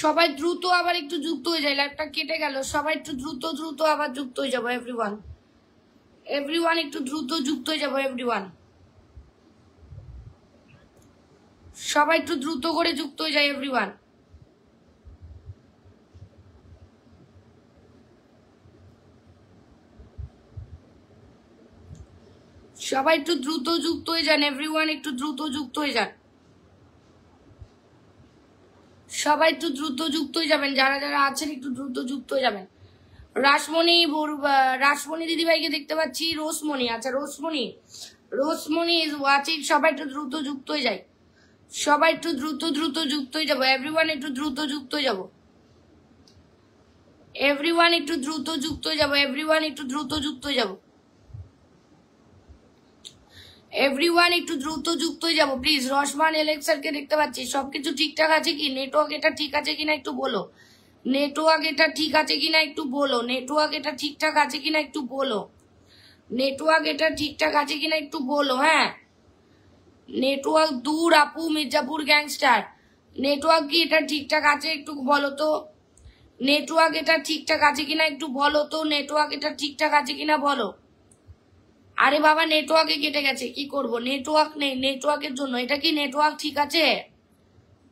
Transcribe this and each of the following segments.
সবাই দ্রুত আবার একটু যুক্ত হয়ে যায়, লাইভটা কেটে গেল। সবাই একটু দ্রুত দ্রুত আবার যুক্ত হয়ে যাবো। এভরিওয়ান একটু দ্রুত যুক্ত হয়ে যাবো। সবাই একটু দ্রুত করে যুক্ত হয়ে যায়। এভরিওয়ান সবাই একটু দ্রুত যুক্ত হয়ে যান। এভরিওয়ান একটু দ্রুত যুক্ত হয়ে যান। সবাই একটু দ্রুত যুক্ত হয়ে যাবেন, যারা যারা আছেন একটু দ্রুত যুক্ত হয়ে যাবেন। রাসমণি দিদিভাইকে দেখতে পাচ্ছি। রোসমণি, আচ্ছা রোসমণি ইজ ওয়াচিং। সবাই একটু দ্রুত যুক্ত হয়ে যায়। সবাই একটু দ্রুত দ্রুত যুক্ত হয়ে যাবো। এভরিওয়ান একটু দ্রুত যুক্ত হয়ে যাবো। এভরিওয়ান একটু দ্রুত যুক্ত হয়ে যাবো। এভরিওয়ান একটু দ্রুত যুক্ত হয়ে যাবো। এভরিওয়ান একটু দ্রুত যুক্ত হয়ে যাবো প্লিজ। রসমান এলেক্সারকে দেখতে পাচ্ছি। সবকিছু ঠিকঠাক আছে কি? নেটওয়ার্ক এটা ঠিক আছে কিনা একটু বলো। নেটওয়ার্ক এটা ঠিক আছে কিনা একটু বলো। নেটওয়ার্ক এটা ঠিকঠাক আছে কিনা একটু বলো। নেটওয়ার্ক এটা ঠিকঠাক আছে কিনা একটু বলো। হ্যাঁ, নেটওয়ার্ক দূর আপু মির্জাপুর গ্যাংস্টার। নেটওয়ার্ক কি এটা ঠিকঠাক আছে একটু বলো তো। নেটওয়ার্ক এটা ঠিকঠাক আছে কিনা একটু বলো তো। নেটওয়ার্ক এটা ঠিকঠাক আছে কিনা বলো। আরে বাবা নেটওয়ার্কে কেটে গেছে, কি করব? নেটওয়ার্ক নেই, নেটওয়ার্কের জন্য। এটা কি নেটওয়ার্ক ঠিক আছে?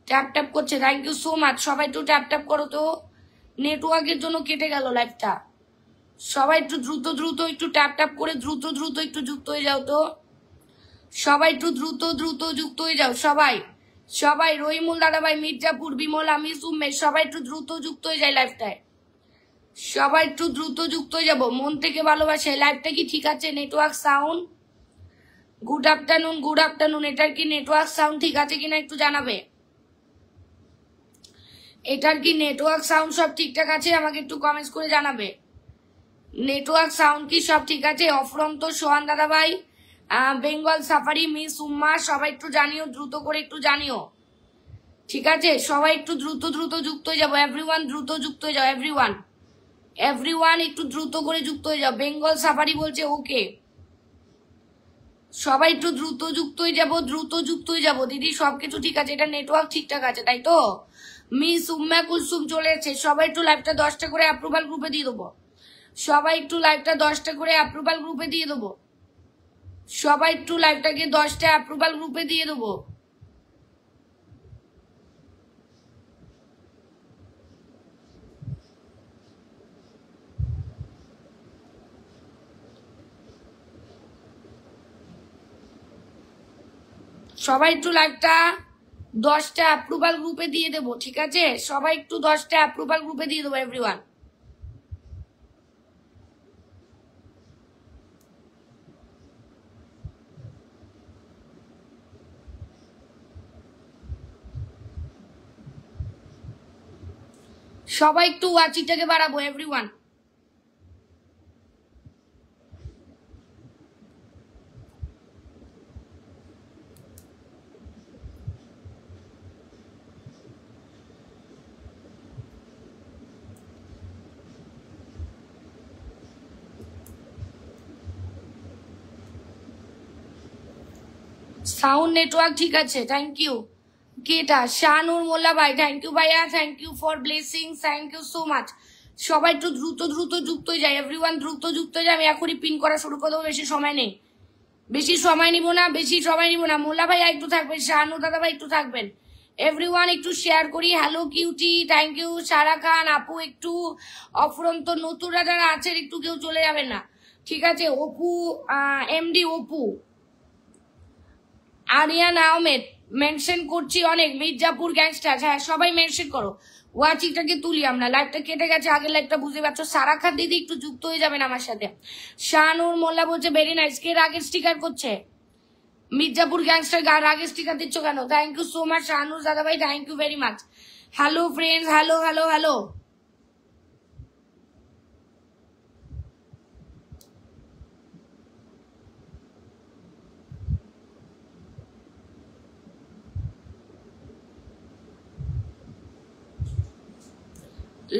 ট্যাপ ট্যাপ করছে, থ্যাংক ইউ সো মাচ। সবাই একটু ট্যাপ ট্যাপ করো তো। নেটওয়ার্কের জন্য কেটে গেল লাইভটা। সবাই একটু দ্রুত দ্রুত একটু ট্যাপ ট্যাপ করে দ্রুত দ্রুত একটু যুক্ত হয়ে যাও তো। সবাই একটু দ্রুত দ্রুত যুক্ত হয়ে যাও। সবাই রহিমুল দাদাভাই, মির্জাপুর, বিমল, আমি, সুমেশ, সবাই একটু দ্রুত যুক্ত হয়ে যায় লাইভটায়। সবাই একটু দ্রুত যুক্ত হয়ে যাবো। মন থেকে ভালোবাসে। লাইভটা কি ঠিক আছে? Network sound, good afternoon. এটার কি নেটওয়ার্ক সাউন্ড ঠিক আছে কিনা একটু জানাবে। এটার কি নেটওয়ার্ক সাউন্ড সব ঠিকঠাক আছে? আমাকে একটু কমেন্টস করে জানাবে। নেটওয়ার্ক সাউন্ড কি সব ঠিক আছে? অফরন্ত, সোহান দাদাভাই, বেঙ্গল সাফারি, মিস উম্মা, সবাই একটু জানিও, দ্রুত করে একটু জানিও। ঠিক আছে, সবাই একটু দ্রুত দ্রুত যুক্ত হয়ে যাবো। এভরিওয়ান দ্রুত যুক্ত হয়ে যাও। এভরিওয়ান একটু দ্রুত করে যুক্ত হয়ে যাও। বেঙ্গল সাফারি বলছে ওকে। সবাই একটু দ্রুত যুক্ত হয়ে যাবো। দ্রুত যুক্ত হয়ে যাবো দিদি। সবকিছু ঠিক আছে, এটা নেটওয়ার্ক ঠিকঠাক আছে তাই তো? মিস উম্মা কুলসুম চলে এসেছে। সবাই একটু লাইভটা 10টা করে অ্যাপ্রুভাল গ্রুপে দিয়ে দেবো। সবাই একটু লাইভটা 10টা করে অ্যাপ্রুভাল গ্রুপে দিয়ে দেবো। সবাই একটু লাইভটাকে 10টা অ্যাপ্রুভাল গ্রুপে দিয়ে দেবো। সবাই একটু লাইভটা 10টা অ্যাপ্রুভাল গ্রুপে দিয়ে দেবো। ঠিক আছে, সবাই একটু 10টা অ্যাপ্রুভাল গ্রুপে দিয়ে দেবো। এভরিওয়ান সবাই একটু ওয়াচিংটাকে বাড়াবো। এভরিওয়ান সাউন্ড নেটওয়ার্ক ঠিক আছে, থ্যাংক ইউ। কেটা শাহানুর মোল্লা ভাই, থ্যাংক ইউ ভাইয়া, thank you for blessing, thank you so much. সবাই একটু দ্রুত দ্রুত যুক্ত হয়ে যায়। এভরিওয়ান দ্রুত যুক্ত হয়ে যায়। আমি এখনই পিন করা শুরু করে দেবো, বেশি সময় নেই। বেশি সময় নিব না। মোল্লা ভাই একটু থাকবেন, শাহানুর দাদা ভাই একটু থাকবেন। এভরিওয়ান একটু শেয়ার করি। Hello cutie, thank you. Sara Khan আপু একটু, অফরন্ত, নতুনরা যারা আছেন একটু কেউ চলে যাবেন না। ঠিক আছে, অপু, এমডি অপু, আরিয়ান আহমেদ, মেনশন করছি অনেক। মির্জাপুর গ্যাংস্টার, হ্যাঁ সবাই মেনশন করো। ওয়াচিংটাকে তুলি আমরা। লাইভটা কেটে গেছে, আগের লাইভটা বুঝতে পারছো। সারা খান দিদি একটু যুক্ত হয়ে যাবেন আমার সাথে। শাহানুর মোল্লা বলছে ভেরি নাইস। কে রাগের স্টিকার করছে? মির্জাপুর গ্যাংস্টার রাগের স্টিকার দিচ্ছ কেন? Thank you so much Shahanur দাদা ভাই, thank you very much. Hello friends, hello.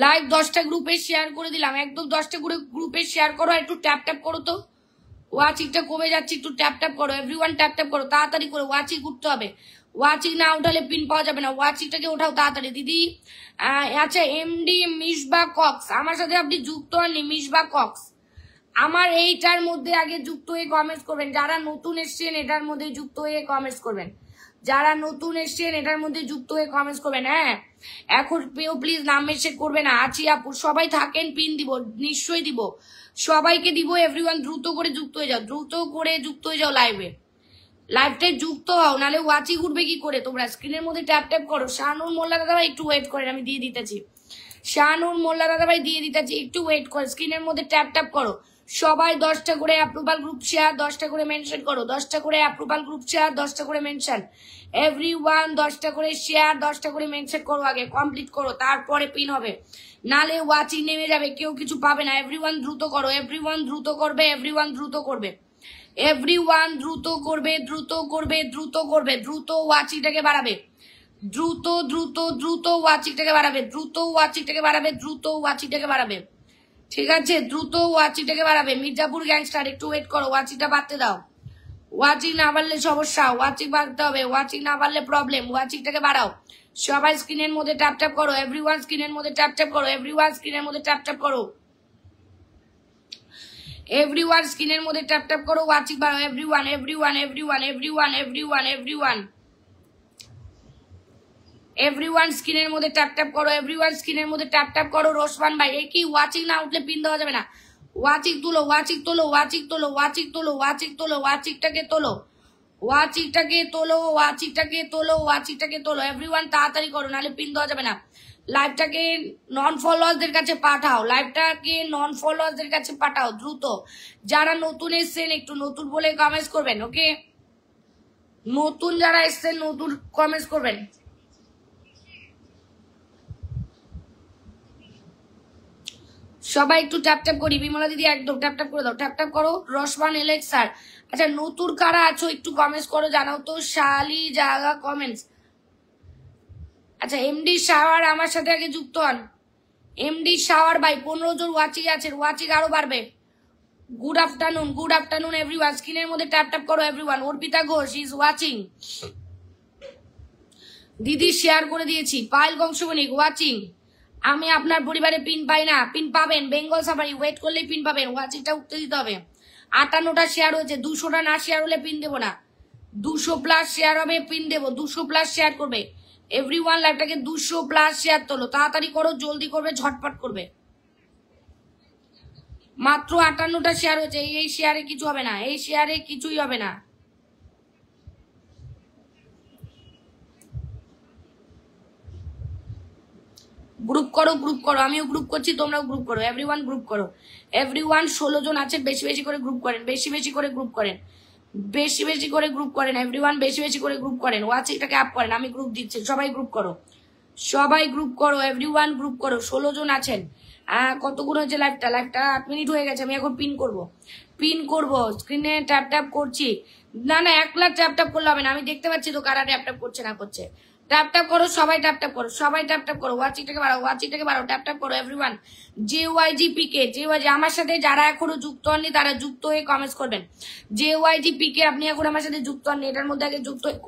Live 10টা গ্রুপে শেয়ার করে দিলাম, একদম 10টা গ্রুপে শেয়ার করো। একটু ট্যাপ ট্যাপ করো তো, ওয়াচিংটা কমে যাচ্ছে, একটু ট্যাপ ট্যাপ করো। এভরিওয়ান ট্যাপ ট্যাপ করো, তাড়াতাড়ি করে ওয়াচিং করতে হবে। ওয়াচিং না উঠালে পিন পাওয়া যাবে না, ওয়াচিংটাকে ওঠাও তাড়াতাড়ি দিদি। আচ্ছা এমডি মিসবা কক্স, আমার সাথে আপনি যুক্ত হননি মিসবা কক্স, আমার এইটার মধ্যে আগে যুক্ত হয়ে কমেন্টস করবেন। যারা নতুন এসছেন এটার মধ্যে যুক্ত হয়ে কমেন্টস করবেন, যারা নতুন এসছেন এটার মধ্যে যুক্ত হয়ে কমেন্টস করবেন। হ্যাঁ এখন পেও প্লিজ নাম মেসেজ করবে না। আছি আপু সবাই থাকেন, পিন দিব নিশ্চয়ই দিব, সবাইকে দিব। এভরিওয়ান দ্রুত করে যুক্ত হয়ে যাও, দ্রুত করে যুক্ত হয়ে যাও লাইভে, লাইভটাই যুক্ত হও, নাহলে ওয়াচিং উঠবে কি করে। তোমরা স্ক্রিনের মধ্যে ট্যাপ ট্যাপ করো। শাহানুর মোল্লা দাদা ভাই একটু ওয়েট করেন, আমি দিয়ে দিতেছি। শাহানুর মোল্লা দাদা ভাই দিয়ে দিতেছি, একটু ওয়েট করো, স্ক্রিনের মধ্যে ট্যাপ ট্যাপ করো। সবাই 10টা করে অ্যাপ্রুভাল গ্রুপ শেয়ার, 10টা করে মেনশন করো, 10টা করে অ্যাপ্রুভাল গ্রুপ শেয়ার, 10টা করে মেনশন। এভরিওয়ান 10টা করে শেয়ার, 10টা করে মেনশন করো, আগে কমপ্লিট করো তারপরে পিন হবে, নালে ওয়াচিং নেমে যাবে, কেউ কিছু পাবে না। এভরিওয়ান দ্রুত করো, এভরিওয়ান দ্রুত করবে, এভরিওয়ান দ্রুত করবে, এভরিওয়ান দ্রুত করবে, দ্রুত করবে, দ্রুত করবে, দ্রুত ওয়াচিংটাকে বাড়াবে, দ্রুত দ্রুত দ্রুত ওয়াচিংটাকে বাড়াবে, দ্রুত ওয়াচিংটাকে বাড়াবে, দ্রুত ওয়াচিংটাকে বাড়াবে। ঠিক আছে দ্রুত ওয়াচিংটাকে বাড়াবে। মির্জাপুর গ্যাংস্টার একটু ওয়েট করো, ওয়াচিংটা বাড়তে দাও। ওয়াচিং না বাড়লে সমস্যা, ওয়াচিং বাড়তে হবে, ওয়াচিং না বাড়লে প্রবলেম, ওয়াচিংটাকে বাড়াও। সবাই স্ক্রিনের মধ্যে ট্যাপ ট্যাপ করো, এভরিওয়ান স্ক্রিনের মধ্যে ট্যাপ ট্যাপ করো, এভরিওয়ান স্ক্রিনের মধ্যে ট্যাপ ট্যাপ করো, এভরিওয়ান স্ক্রিনের মধ্যে ট্যাপ ট্যাপ করো, ওয়াচিং বাড়াও। Everyone everyone everyone everyone everyone everyone everyone স্ক্রিনের মধ্যে ট্যাপ ট্যাপ করো, এভরিওয়ান স্ক্রিনের মধ্যে ট্যাপ ট্যাপ করো। রোশমান ভাই এই কি ওয়াচিং না উঠলে পিন দেওয়া যাবে না, ওয়াচিং তুলো, ওয়াচিং তোলো, ওয়াচিং তোলো, ওয়াচিং তোলো, ওয়াচিং তোলো, ওয়াচিংটাকে তোলো, ওয়াচিংটাকে তোলো, ওয়াচিংটাকে তোলো, ওয়াচিংটাকে তোলো। এভরিওয়ান তাড়াতাড়ি করো, নাহলে পিন দেওয়া যাবে না। লাইভটাকে নন ফলোয়ার্সদের কাছে পাঠাও, লাইভটাকে নন ফলোয়ার্সদের কাছে পাঠাও দ্রুত। যারা নতুন এসছেন একটু নতুন বলে কমেন্টস করবেন, ওকে? নতুন যারা এসছেন নতুন কমেন্টস করবেন। সবাই একটু ট্যাপ ট্যাপ করি, বিমলা দিদি একদম ট্যাপ ট্যাপ করে দাও, ট্যাপ ট্যাপ করো। রসমান এলেক্স স্যার, আচ্ছা নতুন কারা আছো একটু কমেন্টস করো, জানাও তো। শালি জায়গা কমেন্টস। আচ্ছা এমডি শাওয়ার আমার সাথে আগে যুক্ত হন। এমডি শাওয়ার ভাই 15 জন ওয়াচিং আছেন, ওয়াচিং আরো বাড়বে। গুড আফটারনুন এভরিওয়ান, স্ক্রিনের মধ্যে ট্যাপ ট্যাপ করো everyone. Arpita Ghosh is watching, দিদি শেয়ার করে দিয়েছি। পায়েল বংশবণিক ওয়াচিং। আমি আপনার পরিবারে পিন পাই না, পিন পাবেন বেঙ্গল সাফারি, ওয়েট করলেই পিন পাবেন, ওয়াচিংটা উঠতে দিতে হবে। 58টা শেয়ার হয়েছে, 200টা না শেয়ার হলে পিন দেবো না, 200 প্লাস শেয়ার হবে পিন দেবো, 200 প্লাস শেয়ার করবে এভরিওয়ান। লাইভটাকে 200 প্লাস শেয়ার তোলো, তাড়াতাড়ি করো, জলদি করবে, ঝটপট করবে। মাত্র 58টা শেয়ার হয়েছে, এই শেয়ারে কিছু হবে না, এই শেয়ারে কিছুই হবে না। গ্রুপ করো, গ্রুপ করো, আমিও গ্রুপ করছি, তোমরাও গ্রুপ করো, এভরিওয়ান গ্রুপ করো। এভরিওয়ান 16 জন আছে, বেশি বেশি করে গ্রুপ করেন, বেশি বেশি করে গ্রুপ করেন, বেশি বেশি করে গ্রুপ করেন। এভরিওয়ান বেশি বেশি করে গ্রুপ করেন, ওয়াচিংটাকে আপ করেন, আমি গ্রুপ দিচ্ছি, সবাই গ্রুপ করো, সবাই গ্রুপ করো, এভরিওয়ান গ্রুপ করো। 16 জন আছেন। কতগুলো হচ্ছে লাইভটা? লাইভটা 8 মিনিট হয়ে গেছে, আমি এখন পিন করব, পিন করব, স্ক্রিনে ট্যাপ ট্যাপ করছি। না না 1 লাখ ট্যাপ ট্যাপ করলে হবে না, আমি দেখতে পাচ্ছি তো কারা ট্যাপ ট্যাপ করছে না করছে। ট্যাপ ট্যাপ করো, সবাই ট্যাপ ট্যাপ করো, সবাই ট্যাপ ট্যাপ করো, ওয়াচিংটাকে বাড়াও, ওয়াচিংটাকে বাড়াও, ট্যাপ ট্যাপ করো এভরিওয়ান। জেওয়াইজি পিকে, জেওয়াইজি আমার সাথে যারা এখনো যুক্ত হননি তারা যুক্ত হয়ে কমেন্টস করবেন। জেওয়াইজি পিকে আপনি এখন আমার সাথে যুক্ত হননি, এটার মধ্যে আগে যুক্ত হয়ে,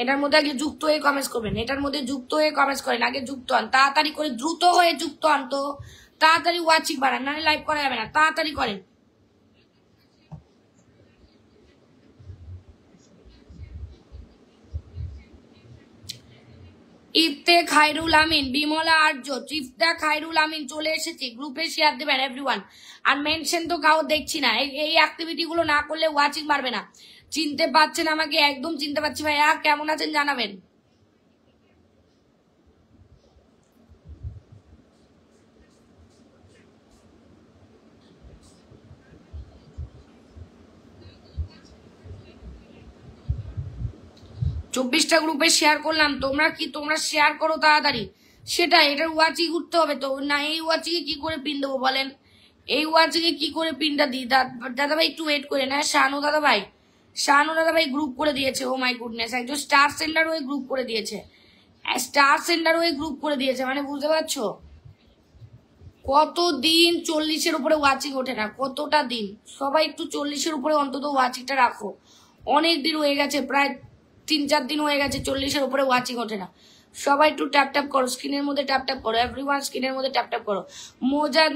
এটার মধ্যে আগে যুক্ত হয়ে কমেন্টস করবেন, এটার মধ্যে যুক্ত হয়ে কমেন্টস করেন, আগে যুক্ত হন, তাড়াতাড়ি করে দ্রুত হয়ে যুক্ত হন, তো তাড়াতাড়ি ওয়াচিং বাড়ান, নাহলে লাইভ করা যাবে না, তাড়াতাড়ি করেন। ইফতে খায়রুল আমিন, বিমলা আর্য, ইফতা খায়রুল আমিন চলে এসেছি, গ্রুপে শেয়ার দেবেন এভরিওয়ান। আর মেনশন তো কাউ দেখছি না, এই অ্যাক্টিভিটি গুলো না করলে ওয়াচিং বাড়বে না। চিনতে পারছেন আমাকে? একদম চিনতে পারছি ভাইয়া, কেমন আছেন জানাবেন। চব্বিশটা গ্রুপে শেয়ার করলাম, তোমরা শেয়ার করো তাড়াতাড়ি, সেটা এটার ওয়াচিং উঠতে হবে তো না। এই ওয়াচিং এ কি করে পিন দেবো বলেন, এই ওয়াচিং এ কি করে পিনটা দিই? দাদা ভাই একটু ওয়েট করে না, শানু দাদা ভাই, শানু দাদা ভাই গ্রুপ করে দিয়েছে, ও মাই গুডনেস, একজন স্টার সেন্টার ওই গ্রুপ করে দিয়েছে, স্টার সেন্টার ওই গ্রুপ করে দিয়েছে, মানে বুঝতে পারছো কতদিন 40-এর উপরে ওয়াচিং ওঠে না, কতটা দিন। সবাই একটু 40-এর উপরে অন্তত ওয়াচিংটা রাখো, অনেক দিন হয়ে গেছে, প্রায় 3-4 দিন হয়ে গেছে 40-এর উপরে ওয়াচিং ওঠে না। সবাই একটু ট্যাপ ট্যাপ করো, স্ক্রিনের মধ্যে ট্যাপ ট্যাপ করো, এভরিওয়ান স্ক্রিনের মধ্যে ট্যাপ ট্যাপ করো। মোজাদ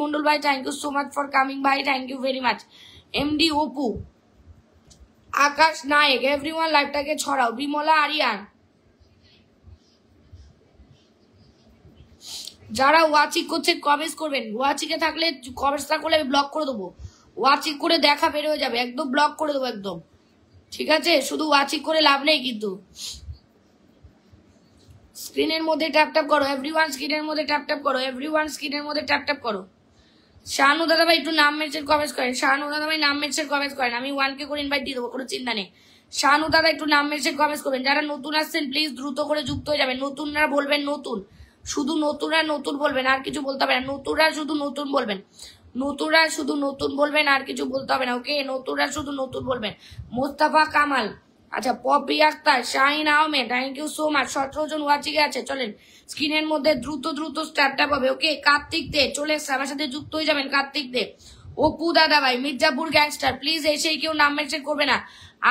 মন্ডল ভাই, thank you so much for coming ভাই, thank you very much. MD Apu, Akash Nayak, everyone লাইভটাকে ছড়াও। বিমলা আরিয়ান, যারা ওয়াচিং করছে কমেন্টস করবেন। ওয়াচিং এ থাকলে কমেন্টস না করলে আমি ব্লক করে দেবো। ওয়াচিং করে দেখা বের হয়ে যাবে, একদম ব্লক করে দেবো একদম, ঠিক আছে? শুধু ওয়াচিং করে লাভ নেই কিন্তু। স্ক্রিনের মধ্যে ট্যাপ ট্যাপ করো, এভরিওয়ান স্ক্রিনের মধ্যে ট্যাপ ট্যাপ করো, এভরিওয়ান স্ক্রিনের মধ্যে ট্যাপ ট্যাপ করো। শানু দাদা ভাই একটু নাম মেনশন কমেন্টস করেন, শানু দাদা ভাই নাম মেনশন কমেন্টস করেন, আমি 1K করে ইনভাইট দিয়ে দেবো, কোনো চিন্তা নেই। শানু দাদা একটু নাম মেনশন কমেন্টস করবেন। যারা নতুন আসছেন প্লিজ দ্রুত করে যুক্ত হয়ে যাবেন। নতুনরা বলবেন নতুন, শুধু নতুনরা নতুন বলবেন, আর কিছু বলতে হবে না। নতুনরা শুধু নতুন বলবেন, নতুনরা শুধু নতুন বলবেন, আর কিছু বলতে হবে না, ওকে? নতুনরা শুধু নতুন বলবেন। মোস্তাফা কামাল, আচ্ছা Popy Akter, Shahin Ahmed, thank you so much. 17 জন ওয়াচিং আছে, চলেন স্ক্রিনের মধ্যে দ্রুত দ্রুত স্ট্যাপটা পাবে, ওকে? কার্তিক দে চলে এসছে, আমার সাথে যুক্ত হয়ে যাবেন। কার্তিক দে, অপু দাদা ভাই, মির্জাপুর গ্যাংস্টার, প্লিজ এসেই কেউ নাম মেনশন করবে না।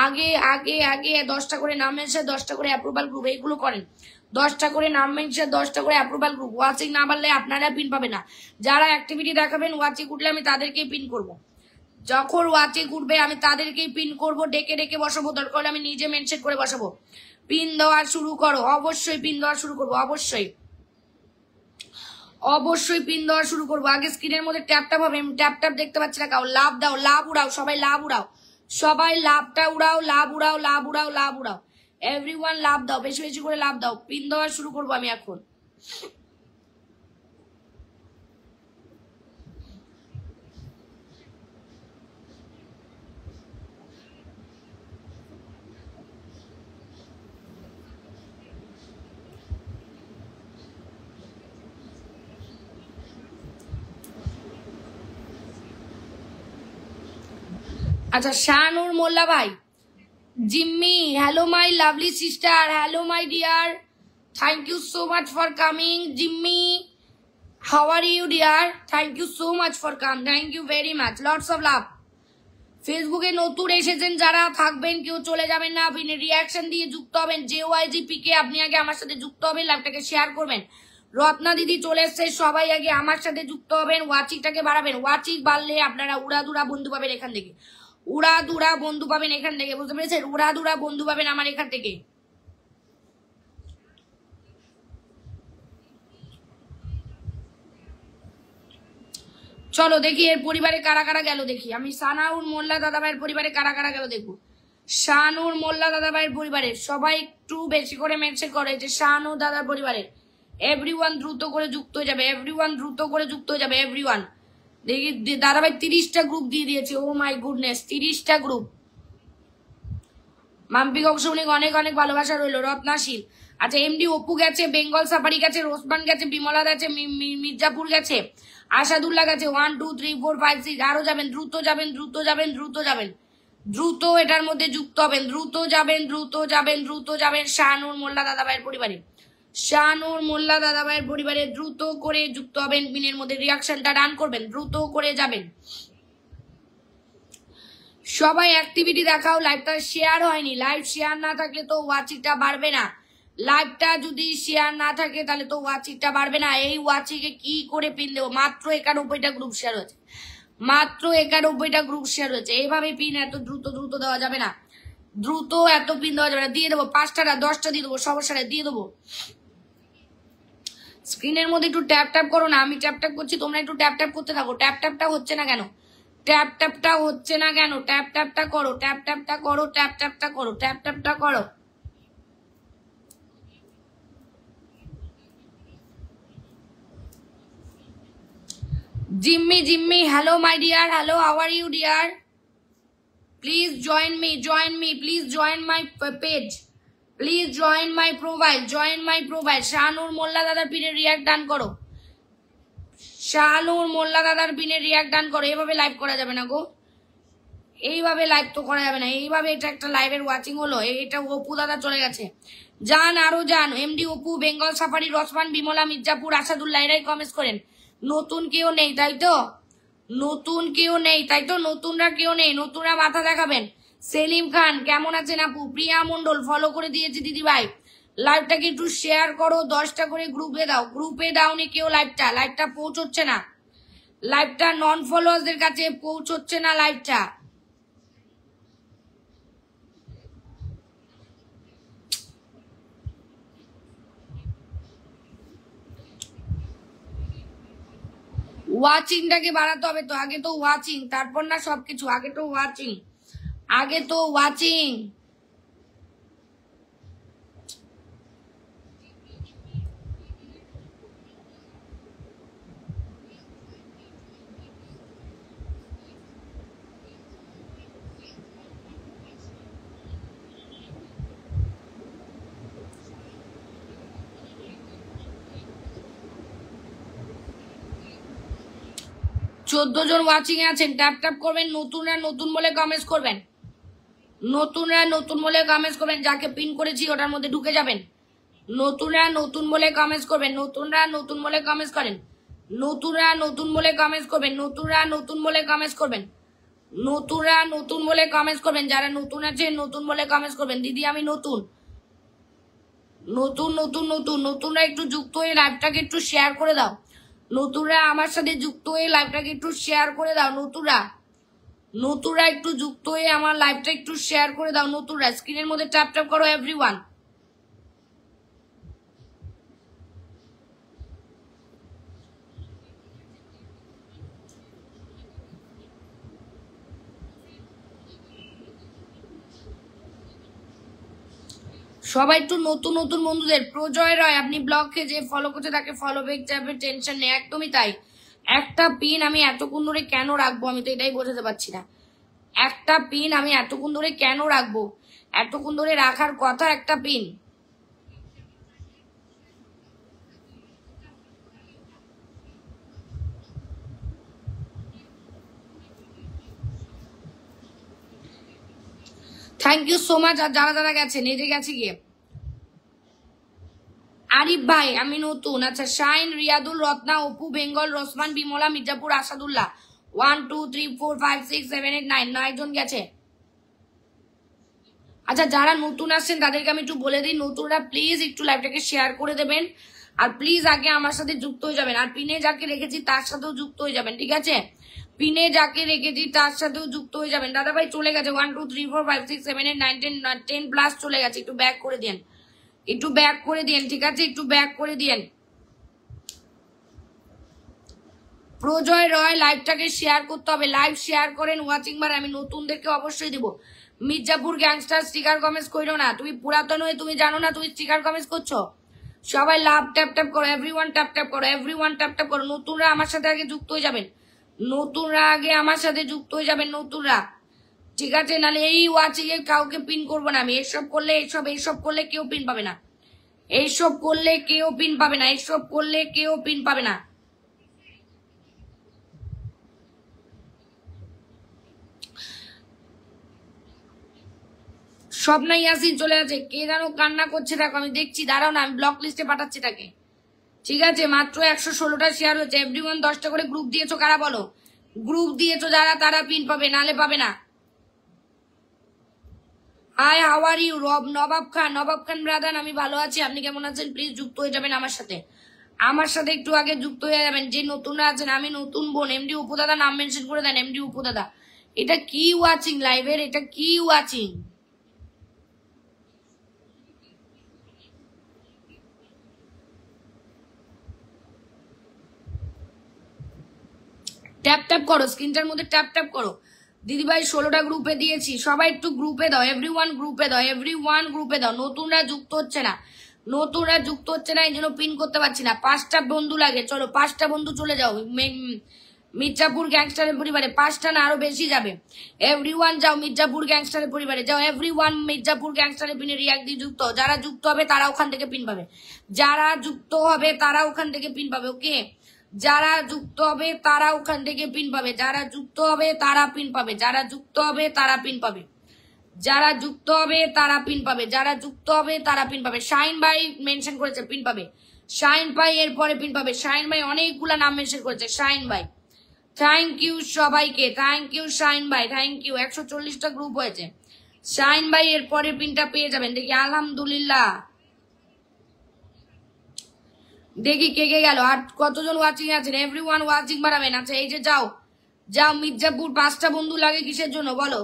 আগে আগে আগে 10টা করে নাম মেনশন, 10টা করে অ্যাপ্রুভাল গ্রুপ, এইগুলো করেন। 10টা করে নাম মেনশন, 10টা করে অ্যাপ্রুভাল গ্রুপ। ওয়াচিং না পারলে আপনারা পিন পাবে না। যারা অ্যাক্টিভিটি দেখাবেন ওয়াচিং উঠলে আমি তাদেরকেই পিন করব। যখন ওয়াচিং উঠবে আমি তাদেরকেই পিন করব, ডেকে ডেকে বসাবো, দরকার হলে আমি নিজে মেনশন করে বসাবো। পিন দেওয়া শুরু করো, অবশ্যই পিন দেওয়া শুরু করবো, অবশ্যই অবশ্যই পিন দেওয়া শুরু করবো। আগে স্ক্রিনের মধ্যে ট্যাপ ট্যাপ হবে, আমি ট্যাপ ট্যাপ দেখতে পাচ্ছি না কাউ। লাভ দাও, লাভ উড়াও, সবাই লাভ উড়াও, সবাই লাভটা উড়াও, লাভ উড়াও, লাভ উড়াও, লাভ উড়াও, এভরিওয়ান লাভ দাও, বেশি বেশি করে লাভ দাও। পিন দেওয়া শুরু করবো আমি এখন। আচ্ছা শাহানুর মোল্লা ভাই, জিম্মি, hello my lovely sister, hello my dear, thank you so much for coming. Jimmy, how are you dear? Thank you so much for coming, thank you very much, lots of love. ফেসবুকে নতুন এসেছেন যারা, থাকবেন, কেউ চলে যাবেন না, আপনি রিয়াকশন দিয়ে যুক্ত হবেন। JYGPK আপনি আগে আমার সাথে যুক্ত হবেন, লাইভটাকে শেয়ার করবেন। রত্না দিদি চলে এসছে, সবাই আগে আমার সাথে যুক্ত হবেন, ওয়াচিংটাকে বাড়াবেন। ওয়াচিং বাড়লে আপনারা উড়াদুরা বন্ধু পাবেন এখান থেকে, উড়াদুরা বন্ধু পাবেন এখান থেকে, বুঝতে পেরেছেন? উড়াদুরা বন্ধু পাবেন আমার এখান থেকে। চলো দেখি এর পরিবারে কারা কারা গেল, দেখি আমি। সানাউর মোল্লা দাদাভাইয়ের পরিবারে কারা কারা গেল দেখবো। শাহানুর মোল্লা দাদাভাইয়ের পরিবারে সবাই একটু বেশি করে মেনশন করে যে শাহানুর দাদার পরিবারে। এভরিওয়ান দ্রুত করে যুক্ত হয়ে যাবে, এভরিওয়ান দ্রুত করে যুক্ত হয়ে যাবে, এভরিওয়ান। দেখি দাদাভাই 30টা গ্রুপ দিয়ে দিয়েছে, ও মাই গুডনেস, 30টা গ্রুপ। মাম্পি কংসনিক অনেক অনেক ভালোবাসা রইল। রত্নাশীল, আচ্ছা এমডি অপু গেছে, বেঙ্গল সাফারি গেছে, রোসমান গেছে, বিমলা গেছে, মির্জাপুর গেছে, আসাদুল্লাহ গেছে। 1 2 3 4 5 6 আরো যাবেন, দ্রুত যাবেন, দ্রুত যাবেন, দ্রুত যাবেন, দ্রুত এটার মধ্যে যুক্ত হবেন, দ্রুত যাবেন, দ্রুত যাবেন, দ্রুত যাবেন। শাহানুর মোল্লা দাদাভাইয়ের পরিবারে, শাহানুর মোল্লা দাদাভাইয়ের পরিবারে দ্রুত করে যুক্ত হবেন। পিনের মধ্যে রিয়াকশনটা ডান করবেন, দ্রুত করে যাবেন। সবাই অ্যাক্টিভিটি দেখাও। লাইভটা শেয়ার হয়নি, লাইভ শেয়ার না থাকলে তো ওয়াচিংটা বাড়বে না। লাইভটা যদি শেয়ার না থাকে তাহলে তো ওয়াচিংটা বাড়বে না। এই ওয়াচিংয়ে কি করে পিন দেবো? মাত্র 91টা গ্রুপ শেয়ার হয়েছে, মাত্র 91টা গ্রুপ শেয়ার হয়েছে। এইভাবে পিন এত দ্রুত দ্রুত দেওয়া যাবে না, দ্রুত এত পিন দেওয়া যাবে না। দিয়ে দেবো 5টা না 10টা দিয়ে দেবো, সমস্যা দিয়ে দেবো। স্ক্রিনের মধ্যে একটু ট্যাপ ট্যাপ করো না, আমি ট্যাপ ট্যাপ করছি, তোমরা একটু ট্যাপ ট্যাপ করতে থাকো। ট্যাপ ট্যাপটা হচ্ছে না কেন? ট্যাপ ট্যাপটা হচ্ছে না কেন? ট্যাপ ট্যাপটা করো, ট্যাপ ট্যাপটা করো, ট্যাপ ট্যাপটা করো, ট্যাপ ট্যাপটা করো। Jimmy, Jimmy, hello my dear, hello, how are you dear? Please join me, please join my page, please join my profile, join my profile. Shahanur মোল্লা দাদার পিনের রিয়াক্ট ডান করো, শাহানুর মোল্লা দাদার পিনের রিয়াক্ট ডান করো। এইভাবে লাইভ করা যাবে না গো, এইভাবে লাইভ তো করা যাবে না। এইভাবে এটা একটা লাইভের ওয়াচিং হলো? এটা অপু দাদা চলে গেছে, যান আরো যান। এমডি অপু, বেঙ্গল সাফারি, রসমান, বিমলা, মির্জাপুর, আসাদুল্লাহ, এরাই কমেন্টস করেন। নতুন কেউ নেই তাই তো? নতুন কেউ নেই তাই তো? নতুনরা কেউ নেই, নতুনরা মাথা দেখাবেন। সেলিম খান কেমন আছেন আপু? প্রিয়া মন্ডল ফলো করে দিয়েছে দিদি ভাই। লাইভটাকে একটু শেয়ার করো, 10টা করে গ্রুপে দাও। গ্রুপে দাওনি কেউ লাইভটা পৌঁছচ্ছে না, লাইভটা নন ফলোয়ার্সদের কাছে পৌঁছচ্ছে না লাইভটা। ওয়াচিংটাকে বাড়াতে হবে তো, আগে তো ওয়াচিং, তারপর না সবকিছু, আগে তো ওয়াচিং, আগে তো ওয়াচিং। চোদ্দ জন ওয়াচিং এ আছেন, ট্যাপ ট্যাপ করবেন। নতুনরা নতুন বলে কমেন্টস করবেন, নতুনরা নতুন বলে কমেন্টস করবেন। যাকে পিন করেছি ওটার মধ্যে ঢুকে যাবেন। নতুনরা নতুন বলে কমেন্টস করবেন, নতুনরা নতুন বলে কমেন্টস করেন, নতুনরা নতুন বলে কমেন্টস করবেন, নতুনরা নতুন বলে কমেন্টস করবেন, নতুনরা নতুন বলে কমেন্টস করবেন। যারা নতুন আছে নতুন বলে কমেন্টস করবেন। দিদি আমি নতুন, নতুন নতুন নতুন নতুনরা একটু যুক্ত হয়ে লাইভটাকে একটু শেয়ার করে দাও। নতুনরা আমার সাথে যুক্ত হয়ে লাইভটাকে একটু শেয়ার করে দাও। নতুনরা নতুনরা একটু যুক্ত হয়ে আমার লাইভটা একটু শেয়ার করে দাও। নতুনরা স্ক্রিনের মধ্যে ট্যাপ ট্যাপ করো এভরিওয়ান। সবাই একটু নতুন নতুন বন্ধুদের। প্রজয় রয় আপনি ব্লগকে যে ফলো করছে তাকে ফলো ব্যাক যাবে, টেনশন নেই, একদমই তাই। একটা পিন আমি এতক্ষণ ধরে কেন রাখবো, আমি তো এটাই বোঝাতে পারছি না। একটা পিন আমি এতক্ষণ ধরে কেন রাখবো, এতক্ষণ ধরে রাখার কথা একটা pin. Thank you so much. আর যারা যারা গেছে নিজে গেছে গিয়ে। আরিফ ভাই আমি নতুন। আচ্ছা শাইন, রিয়াদুল, রত্না, অপু, বেঙ্গল, রসমান, বিমলা, মির্জাপুর, আসাদুল্লাহ। 1 2 3 4 5 6 7 8 9 9 জন গেছে। আচ্ছা যারা নতুন আসছেন তাদেরকে আমি একটু বলে দিই, নতুনরা প্লিজ একটু লাইভটাকে শেয়ার করে দেবেন। আর প্লিজ আগে আমার সাথে যুক্ত হয়ে যাবেন। আর পিনে যাকে রেখেছি তার সাথেও যুক্ত হয়ে যাবেন, ঠিক আছে? পিনে যাকে রেখেছি তার সাথেও যুক্ত হয়ে যাবেন। দাদা ভাই চলে গেছে 1 2 3 4 5 6 7 8 9 10 10 প্লাস চলে গেছে। একটু ব্যাক করে দিন, একটু ব্যাক করে দিন, ঠিক আছে? একটু ব্যাক করে দিন। প্রজয় রয় লাইভটাকে শেয়ার করতে হবে, লাইভ শেয়ার করেন। ওয়াচিং বার আমি নতুনদেরকে অবশ্যই দিব। মির্জাপুর গ্যাংস্টার স্টিকার কমেন্টস করো না, তুমি পুরাতন হয়ে তুমি জানো না তুমি স্টিকার কমেন্টস করছো। সবাই লাভ ট্যাপ ট্যাপ করো, এভরিওয়ান ট্যাপ ট্যাপ করো, এভরিওয়ান ট্যাপ ট্যাপ করো। নতুনরা আমার সাথে আগে যুক্ত হয়ে যাবেন, নতুনরা আগে আমার সাথে যুক্ত হয়ে যাবেন, নতুনরা, ঠিক আছে? নাহলে এই ওয়াচিং এ কাউকে পিন করবো না আমি। এসব করলে এইসব করলে কেউ পিন পাবে না, এইসব করলে কেউ পিন পাবে না, এইসব করলে কেউ পিন পাবে না। স্বপ্না ইয়াসিন চলে আছে, কে যেন কান্না করছে দেখো, আমি দেখছি, দাঁড়াও না, আমি ব্লক লিস্টে পাঠাচ্ছি তাকে, ঠিক আছে? মাত্র 116টা শেয়ার হয়েছে। এভরিওয়ান 10টা করে গ্রুপ দিয়েছো, কারা বলো? গ্রুপ দিয়েছো যারা তারা পিন পাবে, নালে পাবে না। Hi how are you Nawab Khan brother, আমি ভালো আছি, আপনি কেমন আছেন? প্লিজ যুক্ত হয়ে যাবেন আমার সাথে, আমার সাথে একটু আগে যুক্ত হয়ে যাবেন। যে নতুনরা আছেন, আমি নতুন বোন, এমডি উপদাদা নাম মেনশন করে দেন, এমডি উপদাদা। এটা কি ওয়াচিং লাইভের, এটা কি ওয়াচিং? ট্যাপ ট্যাপ করো, স্ক্রিনটার মধ্যে ট্যাপ ট্যাপ করো। দিদিভাই 16টা গ্রুপে দিয়েছি, সবাই একটু গ্রুপে দাও, এভরিওয়ান গ্রুপে দাও, এভরিওয়ান গ্রুপে দাও। নতুনরা যুক্ত হচ্ছে না, নতুনরা যুক্ত হচ্ছে না, এই জন্য পিন করতে পারছি না। 5টা বন্ধু লাগে, চলো 5টা বন্ধু চলে যাও মির্জাপুর গ্যাংস্টারের পরিবারে। 5টা না আরো বেশি যাবে। এভরিওয়ান যাও মির্জাপুর গ্যাংস্টারের পরিবারে, যাও এভরিওয়ান মির্জাপুর গ্যাংস্টারের পিনে রিয়াক্ট দিয়ে যুক্ত। যারা যুক্ত হবে তারা ওখান থেকে পিন পাবে, যারা যুক্ত হবে তারা ওখান থেকে পিন পাবে, ওকে? যারা যুক্ত হবে তারা ওখান থেকে পিন পাবে, যারা যুক্ত হবে তারা পিন পাবে, যারা যুক্ত হবে তারা পিন পাবে, যারা যুক্ত হবে তারা পিন পাবে, যারা যুক্ত হবে তারা পিন পাবে। শাইন ভাই মেনশন করেছে পিন পাবে, শাইন ভাই এরপরে পিন পাবে। শাইন ভাই অনেকগুলা নাম মেনশন করেছে, শাইন ভাই থ্যাংক ইউ সবাইকে, থ্যাংক ইউ শাইন ভাই, থ্যাংক ইউ। 140টা গ্রুপ হয়েছে, শাইন ভাই এর পরের পিনটা পেয়ে যাবেন। দেখি আলহামদুলিল্লাহ, দেখি কে কে গেল আর কতজন ওয়াচিং আছেন। এভরিওয়ান ওয়াচিং বাড়াবেন। আচ্ছা এই যে যাও যাও মির্জাপুর 5টা বন্ধু লাগে কিসের জন্য বলো?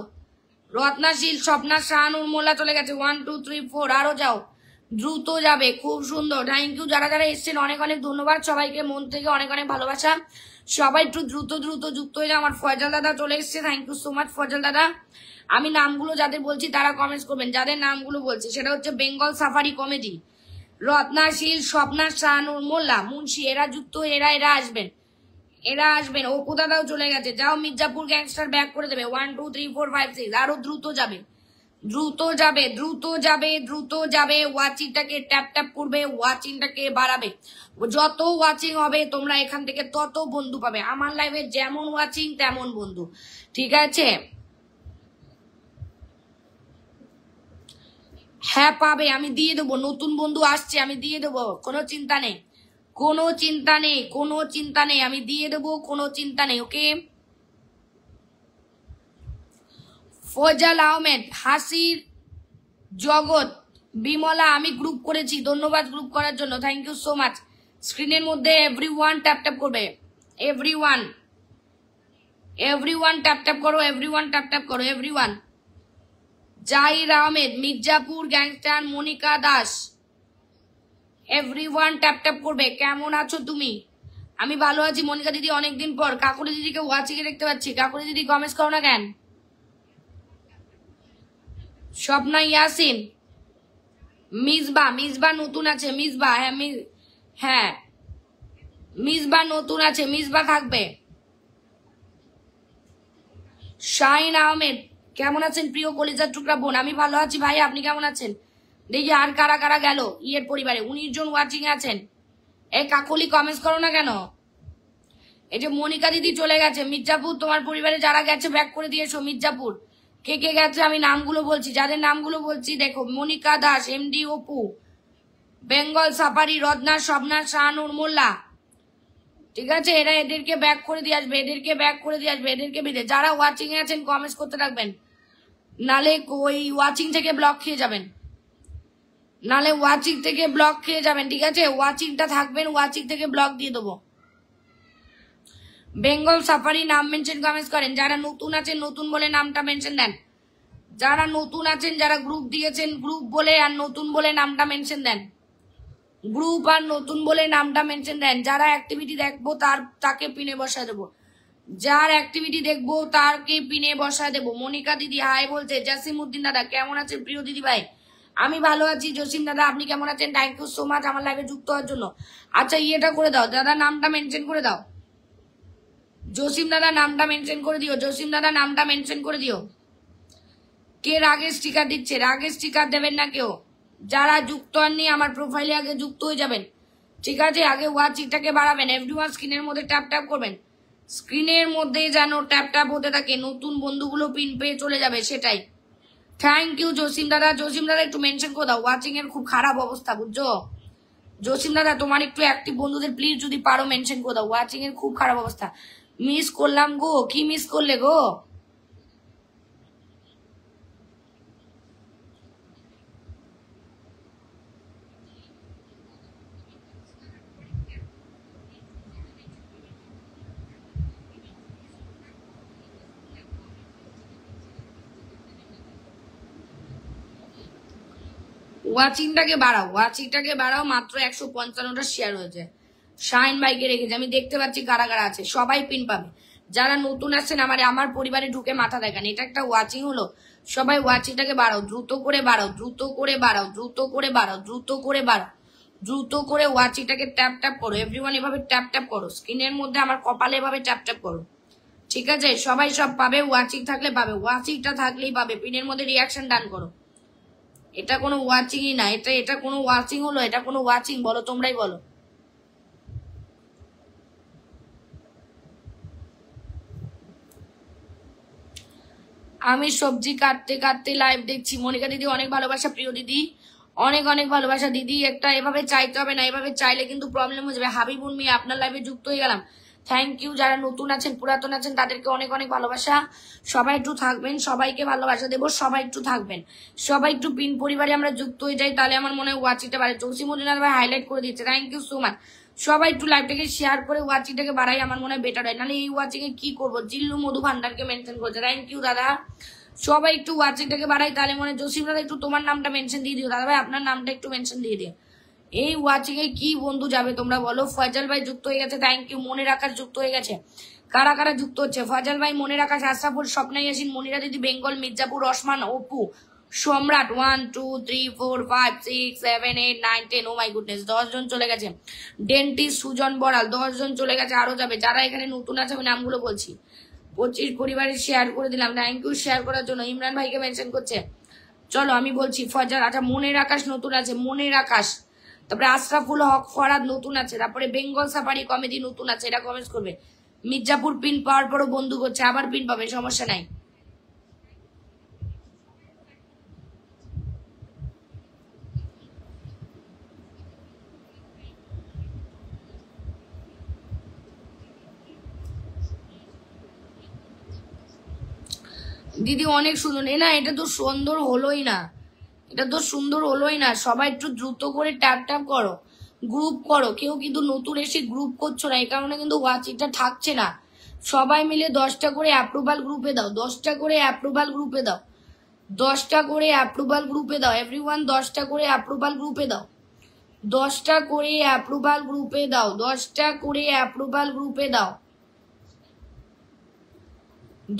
রত্নাশীল, স্বপ্না, শাহানুর, মোল্লা চলে গেছে 1 2 3 4, আরো যাও, দ্রুত যাবে। খুব সুন্দর, থ্যাংক ইউ যারা যারা এসছেন, অনেক অনেক ধন্যবাদ সবাইকে, মন থেকে অনেক অনেক ভালোবাসা। সবাই একটু দ্রুত দ্রুত যুক্ত হয়ে যাও। আমার ফয়জাল দাদা চলে এসছে, thank you so much Faizal দাদা। আমি নামগুলো যাদের বলছি তারা কমেন্টস করবেন। যাদের নামগুলো বলছি সেটা হচ্ছে বেঙ্গল সাফারি কমেডি, রত্নাশীল, স্বপ্না, শাহানুর, মোল্লা, মুন্সি, এরা যুক্ত, এরা এরা আসবেন, এরা আসবেন। অপু দাদাও চলে গেছে, যাও মির্জাপুর গ্যাংস্টার ব্যাক করে দেবে 1 2 3 4 5 6, আরো দ্রুত যাবে, দ্রুত যাবে, দ্রুত যাবে, দ্রুত যাবে। ওয়াচিংটাকে ট্যাপ ট্যাপ করবে, ওয়াচিংটাকে বাড়াবে। যত ওয়াচিং হবে তোমরা এখান থেকে তত বন্ধু পাবে। আমার লাইভে যেমন ওয়াচিং তেমন বন্ধু, ঠিক আছে? হ্যাঁ পাবে, আমি দিয়ে দেবো। নতুন বন্ধু আসছে, আমি দিয়ে দেবো, কোনো চিন্তা নেই, কোনো চিন্তা নেই, কোনো চিন্তা নেই, আমি দিয়ে দেবো, কোনো চিন্তা নেই। ওকে, ফয়জাল আহমেদ, হাসির জগৎ, বিমলা, আমি গ্রুপ করেছি, ধন্যবাদ গ্রুপ করার জন্য, থ্যাংক ইউ সো মাচ। স্ক্রিনের মধ্যে এভরিওয়ান ট্যাপ ট্যাপ করবে, এভরিওয়ান, এভরিওয়ান ট্যাপ ট্যাপ করো, এভরিওয়ান ট্যাপ ট্যাপ করো, everyone. Zahir Ahmed, Mirzapur gangster, Monika Das, everyone tap tap করবে। কেমন আছো তুমি? আমি ভালো আছি মনিকা দিদি, অনেকদিন পর। কাকুলি দিদিকে ওয়াচিং এ দেখতে পাচ্ছি, কাকুলি দিদি কমেন্টস করো না কেন? স্বপ্না, ইয়াসিন, মিসবা, মিসবা নতুন আছে, মিসবা, হ্যাঁ হ্যাঁ মিসবা নতুন আছে, মিসবা থাকবে। শাহিন আহমেদ, কেমন আছেন প্রিয় কলিজার টুকরা বোন? আমি ভালো আছি ভাই, আপনি কেমন আছেন? দেখি আর কারা কারা গেল ইয়ের পরিবারে। 19 জন ওয়াচিং আছেন। এই কাকলি কমেন্টস করো না কেন? এই যে মনিকা দিদি চলে গেছে। মির্জাপুর তোমার পরিবারে যারা গেছে ব্যাক করে দিয়েছো। মির্জাপুর কে কে গেছে আমি নামগুলো বলছি, যাদের নামগুলো বলছি দেখো, মনিকা দাস, এমডি অপু, বেঙ্গল সাফারি, রত্না, স্বপ্না, শাহানুর, মোল্লা, ঠিক আছে? এরা এদেরকে ব্যাক করে দিয়ে আসবে, এদেরকে ব্যাক করে দিয়ে আসবে, এদেরকে বেঁধে। যারা ওয়াচিং এ আছেন কমেন্টস করতে রাখবেন, নালে ওই ওয়াচিং থেকে ব্লক খেয়ে যাবেন, নালে ওয়াচিং থেকে ব্লক খেয়ে যাবেন, ঠিক আছে? ওয়াচিংটা থাকবেন, ওয়াচিং থেকে ব্লক দিয়ে দেবো। বেঙ্গল সাফারি নাম মেনশন কমেন্টস করেন। যারা নতুন আছেন নতুন বলে নামটা মেনশন দেন। যারা নতুন আছেন, যারা গ্রুপ দিয়েছেন গ্রুপ বলে আর নতুন বলে নামটা মেনশন দেন। গ্রুপ আর নতুন বলে নামটা মেনশন দেন। যারা অ্যাক্টিভিটি দেখবো তাকে পিনে বসা দেবো, যার অ্যাক্টিভিটি দেখবো তারকে পিনে বসা দেবো। মনিকা দিদি হাই বলছে। জাসিম উদ্দিন দাদা, কেমন আছেন প্রিয় দিদি ভাই? আমি ভালো আছি। জসিম দাদা, আপনি কেমন আছেন? থ্যাংক ইউ সো মাচ আমার লাইভে যুক্ত হওয়ার জন্য। আচ্ছা ইয়েটা করে দাও দাদা, নামটা মেনশন করে দাও। জসিম দাদা নামটা মেনশন করে দিও, জসিম দাদা নামটা মেনশন করে দিও। কে রাগের স্টিকার দিচ্ছে? রাগের স্টিকার দেবেন না কেউ। যারা যুক্ত হননি আমার প্রোফাইলে আগে যুক্ত হয়ে যাবেন, ঠিক আছে? আগে ওয়াচিংটাকে বাড়াবেন। এভরিওয়ান স্ক্রিনের মধ্যে ট্যাপ ট্যাপ করবেন, স্ক্রিনের মধ্যে যেন ট্যাপ ট্যাপ হতে থাকে, নতুন বন্ধুগুলো পিন পেয়ে চলে যাবে, সেটাই। থ্যাংক ইউ জসিম দাদা। জসিম দাদা একটু মেনশন করে দাও, ওয়াচিং এর খুব খারাপ অবস্থা, বুঝছো? জসিম দাদা তোমার একটু অ্যাক্টিভ বন্ধুদের প্লিজ যদি পারো মেনশন করে দাও, ওয়াচিং এর খুব খারাপ অবস্থা। মিস করলাম গো। কি মিস করলে গো? ওয়াচিংটাকে বাড়াও, ওয়াচিংটাকে বাড়াও। মাত্র 155টা শেয়ার হয়েছে। শাইন ভাইকে রেখেছে, আমি দেখতে পাচ্ছি কারা কারা আছে, সবাই পিন পাবে। যারা নতুন আসছেন আমার পরিবারে ঢুকে মাথা দেখান, এটা একটা ওয়াচিং হলো? সবাই ওয়াচিংটাকে বাড়াও, দ্রুত করে বাড়াও, দ্রুত করে বাড়াও, দ্রুত করে বাড়াও, দ্রুত করে বাড়াও, দ্রুত করে ওয়াচিংটাকে ট্যাপ ট্যাপ করো। এভরিওয়ান এভাবে ট্যাপ ট্যাপ করো, স্ক্রিনের মধ্যে আমার কপালে এভাবে ট্যাপ ট্যাপ করো, ঠিক আছে? সবাই সব পাবে, ওয়াচিং থাকলে পাবে, ওয়াচিংটা থাকলেই পাবে। পিনের মধ্যে রিয়াকশন ডান করো। এটা কোনো ওয়াচিংই না, এটা কোনো ওয়াচিং হলো? এটা কোনো ওয়াচিং বলো? তোমরাই বলো। আমি সবজি কাটতে কাটতে লাইভ দেখছি। মনিকা দিদি অনেক ভালোবাসা, প্রিয় দিদি অনেক অনেক ভালোবাসা। দিদি একটা এভাবে চাইতে হবে না, এভাবে চাইলে কিন্তু প্রবলেম হয়ে যাবে। হাবিবুল মিয়া আপনার লাইভে যুক্ত হয়ে গেলাম, থ্যাংক ইউ। যারা নতুন আছেন পুরাতন আছেন তাদেরকে অনেক অনেক ভালোবাসা। সবাই একটু থাকবেন, সবাইকে ভালোবাসা দেবো, সবাই একটু থাকবেন, সবাই একটু পিন পরিবারে আমরা যুক্ত হয়ে যাই, তাহলে আমার মনে হয় ওয়াচিংটা বাড়ে। জসিমুদ্দিন ভাই হাইলাইট করে দিচ্ছে, থ্যাংক ইউ সো মাচ। সবাই একটু লাইভটাকে শেয়ার করে ওয়াচিংটাকে বাড়াই, আমার মনে হয় বেটার হয়। নাহলে এই ওয়াচিং এ কি করবো, জিল্লু মধু ভান্ডারকে মেনশন করছে, থ্যাংক ইউ দাদা। সবাই একটু ওয়াচিংটাকে বাড়াই, তাহলে মনে হয় জসিম দাদা একটু তোমার নামটা মেনশন দিয়ে দিও দাদা ভাই, আপনার নামটা একটু মেনশন দিয়ে দিও। এই ওয়াচিং এ কি বন্ধু যাবে তোমরা বলো। ফয়জাল ভাই যুক্ত হয়ে গেছে, থ্যাংক ইউ। মনের আকাশ যুক্ত হয়ে গেছে। কারা কারা যুক্ত হচ্ছে? ফয়জাল ভাই, মনের আকাশ, আশরাফুল, স্বপ্নাই ইয়াসিন, মনিরা দিদি, বেঙ্গল, মির্জাপুর, রসমান, অপু, সম্রাট, 1 2 3 4 5 6 7 8 9 10। ও মাই গুডনেস, 10 জন চলে গেছে। ডেন্টিস্ট সুজন বড়াল, 10 জন চলে গেছে, আরো যাবে। যারা এখানে নতুন আছে আমি নামগুলো বলছি। 25 পরিবারের শেয়ার করে দিলাম, থ্যাংক ইউ শেয়ার করার জন্য। ইমরান ভাইকে মেনশন করছে। চলো আমি বলছি ফয়জাল, আচ্ছা মনের আকাশ নতুন আছে, মনের আকাশ। তারপরে আশরাফুল হক ফরাদ নতুন আছে, তারপরে বেঙ্গল সাফারি কমেডি নতুন আছে, এটা কমেন্টস করবে। মির্জাপুর পিন পাওয়ার পরও বন্ধু করছে, আবার পিন পাবে, সমস্যা নাই। দিদি অনেক সুন্দর, না এটা তো সুন্দর হলোই না, এটা তো সুন্দর হলোই না। সবাই একটু দ্রুত করে ট্যাপ ট্যাপ করো, গ্রুপ করো। কেউ কিন্তু নতুন এসে গ্রুপ করছো না, এই কারণে কিন্তু ওয়াচিংটা থাকছে না। সবাই মিলে 10টা করে অ্যাপ্রুভাল গ্রুপে দাও, 10টা করে অ্যাপ্রুভাল গ্রুপে দাও, 10টা করে অ্যাপ্রুভাল গ্রুপে দাও। এভরিওয়ান 10টা করে অ্যাপ্রুভাল গ্রুপে দাও, 10টা করে অ্যাপ্রুভাল গ্রুপে দাও, 10টা করে অ্যাপ্রুভাল গ্রুপে দাও,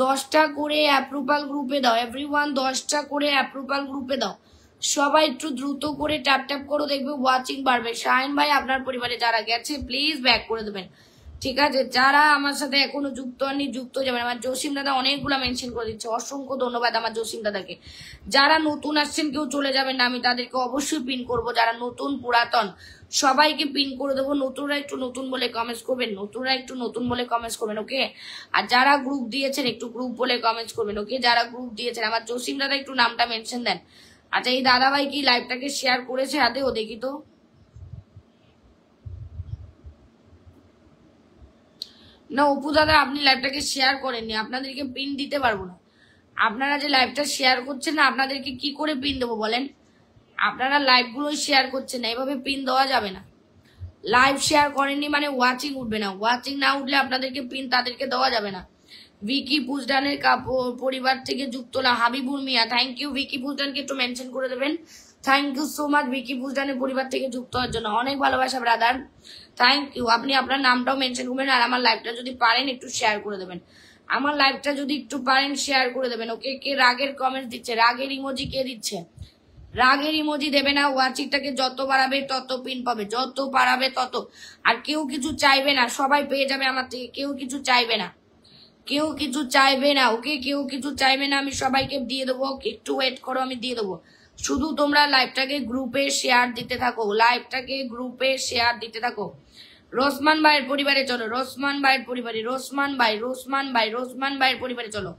10টা করে অ্যাপ্রুভাল গ্রুপে দাও। এভরিওয়ান 10টা করে অ্যাপ্রুভাল গ্রুপে দাও। সবাই একটু দ্রুত করে ট্যাপ ট্যাপ করো, দেখবে ওয়াচিং বাড়বে। শাহিন ভাই, আপনার পরিবারে যারা গেছে প্লিজ ব্যাক করে দেবেন, ঠিক আছে? যারা আমার সাথে এখনো যুক্ত হননি যুক্ত যাবেন। আমার জসিম দাদা অনেকগুলো মেনশন করে দিচ্ছে, অসংখ্য ধন্যবাদ আমার জসিম দাদাকে। যারা নতুন আসছেন কেউ চলে যাবেন না, আমি তাদেরকে অবশ্যই পিন করব। যারা নতুন পুরাতন সবাইকে পিন করে দেবো। নতুনরা একটু নতুন বলে কমেন্টস করবেন, নতুনরা একটু নতুন বলে কমেন্টস করবেন, ওকে? আর যারা গ্রুপ দিয়েছেন একটু গ্রুপ বলে কমেন্টস করবেন, ওকে? যারা গ্রুপ দিয়েছেন আমার জসিম দাদা একটু নামটা মেনশন দেন। আচ্ছা এই দাদা ভাই কি লাইভটাকে শেয়ার করেছে হাতেও দেখি তো। না অপু দাদা, আপনি লাইভটাকে শেয়ার করেননি, আপনাদেরকে পিন দিতে পারবো না। আপনারা যে লাইভটা শেয়ার করছেন না, আপনাদেরকে কি করে পিন দেবো বলেন? আপনারা লাইভগুলো শেয়ার করছেন না, এভাবে পিন দেওয়া যাবে না। লাইভ শেয়ার করেননি মানে ওয়াচিং উঠবে না, ওয়াচিং না উঠলে আপনাদেরকে পিন তাদেরকে দেওয়া যাবে না। ভিকি পুজডানের পরিবার থেকে যুক্ত না হাবিবুর মিয়া, থ্যাংক ইউ। ভিকি পুজডানকে একটু মেনশন করে দেবেন, thank you so much. Vicky পুজডানের পরিবার থেকে যুক্ত হওয়ার জন্য অনেক ভালোবাসা ব্রাদার, থ্যাংক ইউ। আপনি আপনার নামটাও মেনশন করবেন, আর আমার লাইভটা যদি পারেন একটু শেয়ার করে দেবেন, আমার লাইভটা যদি একটু পারেন শেয়ার করে দেবেন, ওকে? কে রাগের কমেন্ট দিচ্ছে, রাগের ইমোজি কে দিচ্ছে? রাগের ইমোজি দেবে না। ওয়াচিংটাকে যত বাড়াবে তত পিন পাবে, যত বাড়াবে তত। আর কেউ কিছু চাইবে না, সবাই পেয়ে যাবে আমার থেকে। কেউ কিছু চাইবে না, কেউ কিছু চাইবে না, ওকে? কেউ কিছু চাইবে না, আমি সবাইকে দিয়ে দেবো। একটু ওয়েট করো, আমি দিয়ে দেবো। শুধু তোমরা লাইভটাকে গ্রুপে শেয়ার দিতে থাকো, লাইভটাকে গ্রুপে শেয়ার দিতে থাকো। রোসমান ভাইয়ের পরিবারে চলো, রোসমান ভাইয়ের পরিবারে, রোসমান ভাই, রোসমান ভাই, রোসমান ভাইয়ের পরিবারে চলো।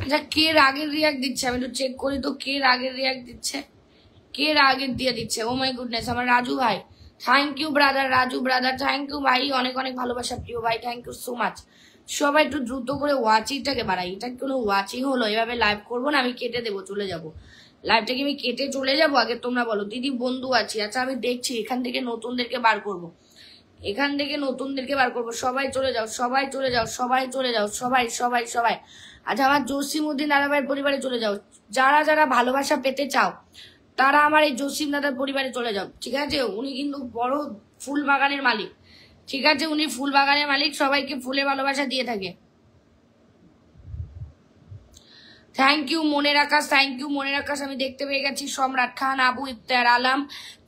আচ্ছা কে রাগের রিয়াক্ট দিচ্ছে, আমি একটু চেক করি তো কে রাগের রিয়াক্ট দিচ্ছে, কে রাগের দিয়ে দিচ্ছে। ও মাই গুডনেস, আমার রাজু ভাই, thank you brother, Raju brother, thank you ভাই, অনেক অনেক ভালোবাসা প্রিয় ভাই, থ্যাংক ইউ সো মাচ। সবাই একটু দ্রুত করে ওয়াচিংটাকে বাড়াই। এটা কোনো ওয়াচিং হলো? এভাবে লাইভ করবো না, আমি কেটে দেবো, চলে যাব লাইভটাকে, আমি কেটে চলে যাবো। আগে তোমরা বলো দিদি বন্ধু আছি, আচ্ছা আমি দেখছি এখান থেকে নতুনদেরকে বার করব, এখান থেকে নতুনদেরকে বার করবো। সবাই চলে যাও, সবাই চলে যাও, সবাই চলে যাও, সবাই সবাই সবাই। আচ্ছা আমার জসিমউদ্দিন দাদাভাইয়ের পরিবারে চলে যাও। যারা যারা ভালোবাসা পেতে চাও তারা আমার এই জসিম দাদার পরিবারে চলে যাও, ঠিক আছে? উনি কিন্তু বড় ফুল বাগানের মালিক, ঠিক আছে? উনি ফুল বাগানের মালিক, সবাইকে ফুলে ভালোবাসা দিয়ে থাকে। থ্যাংক ইউ মনের আকাশ, থ্যাংক ইউ মনের আকাশ। আমি দেখতে পেয়ে গেছি সম্রাট খান, আবু ইফতার আলম,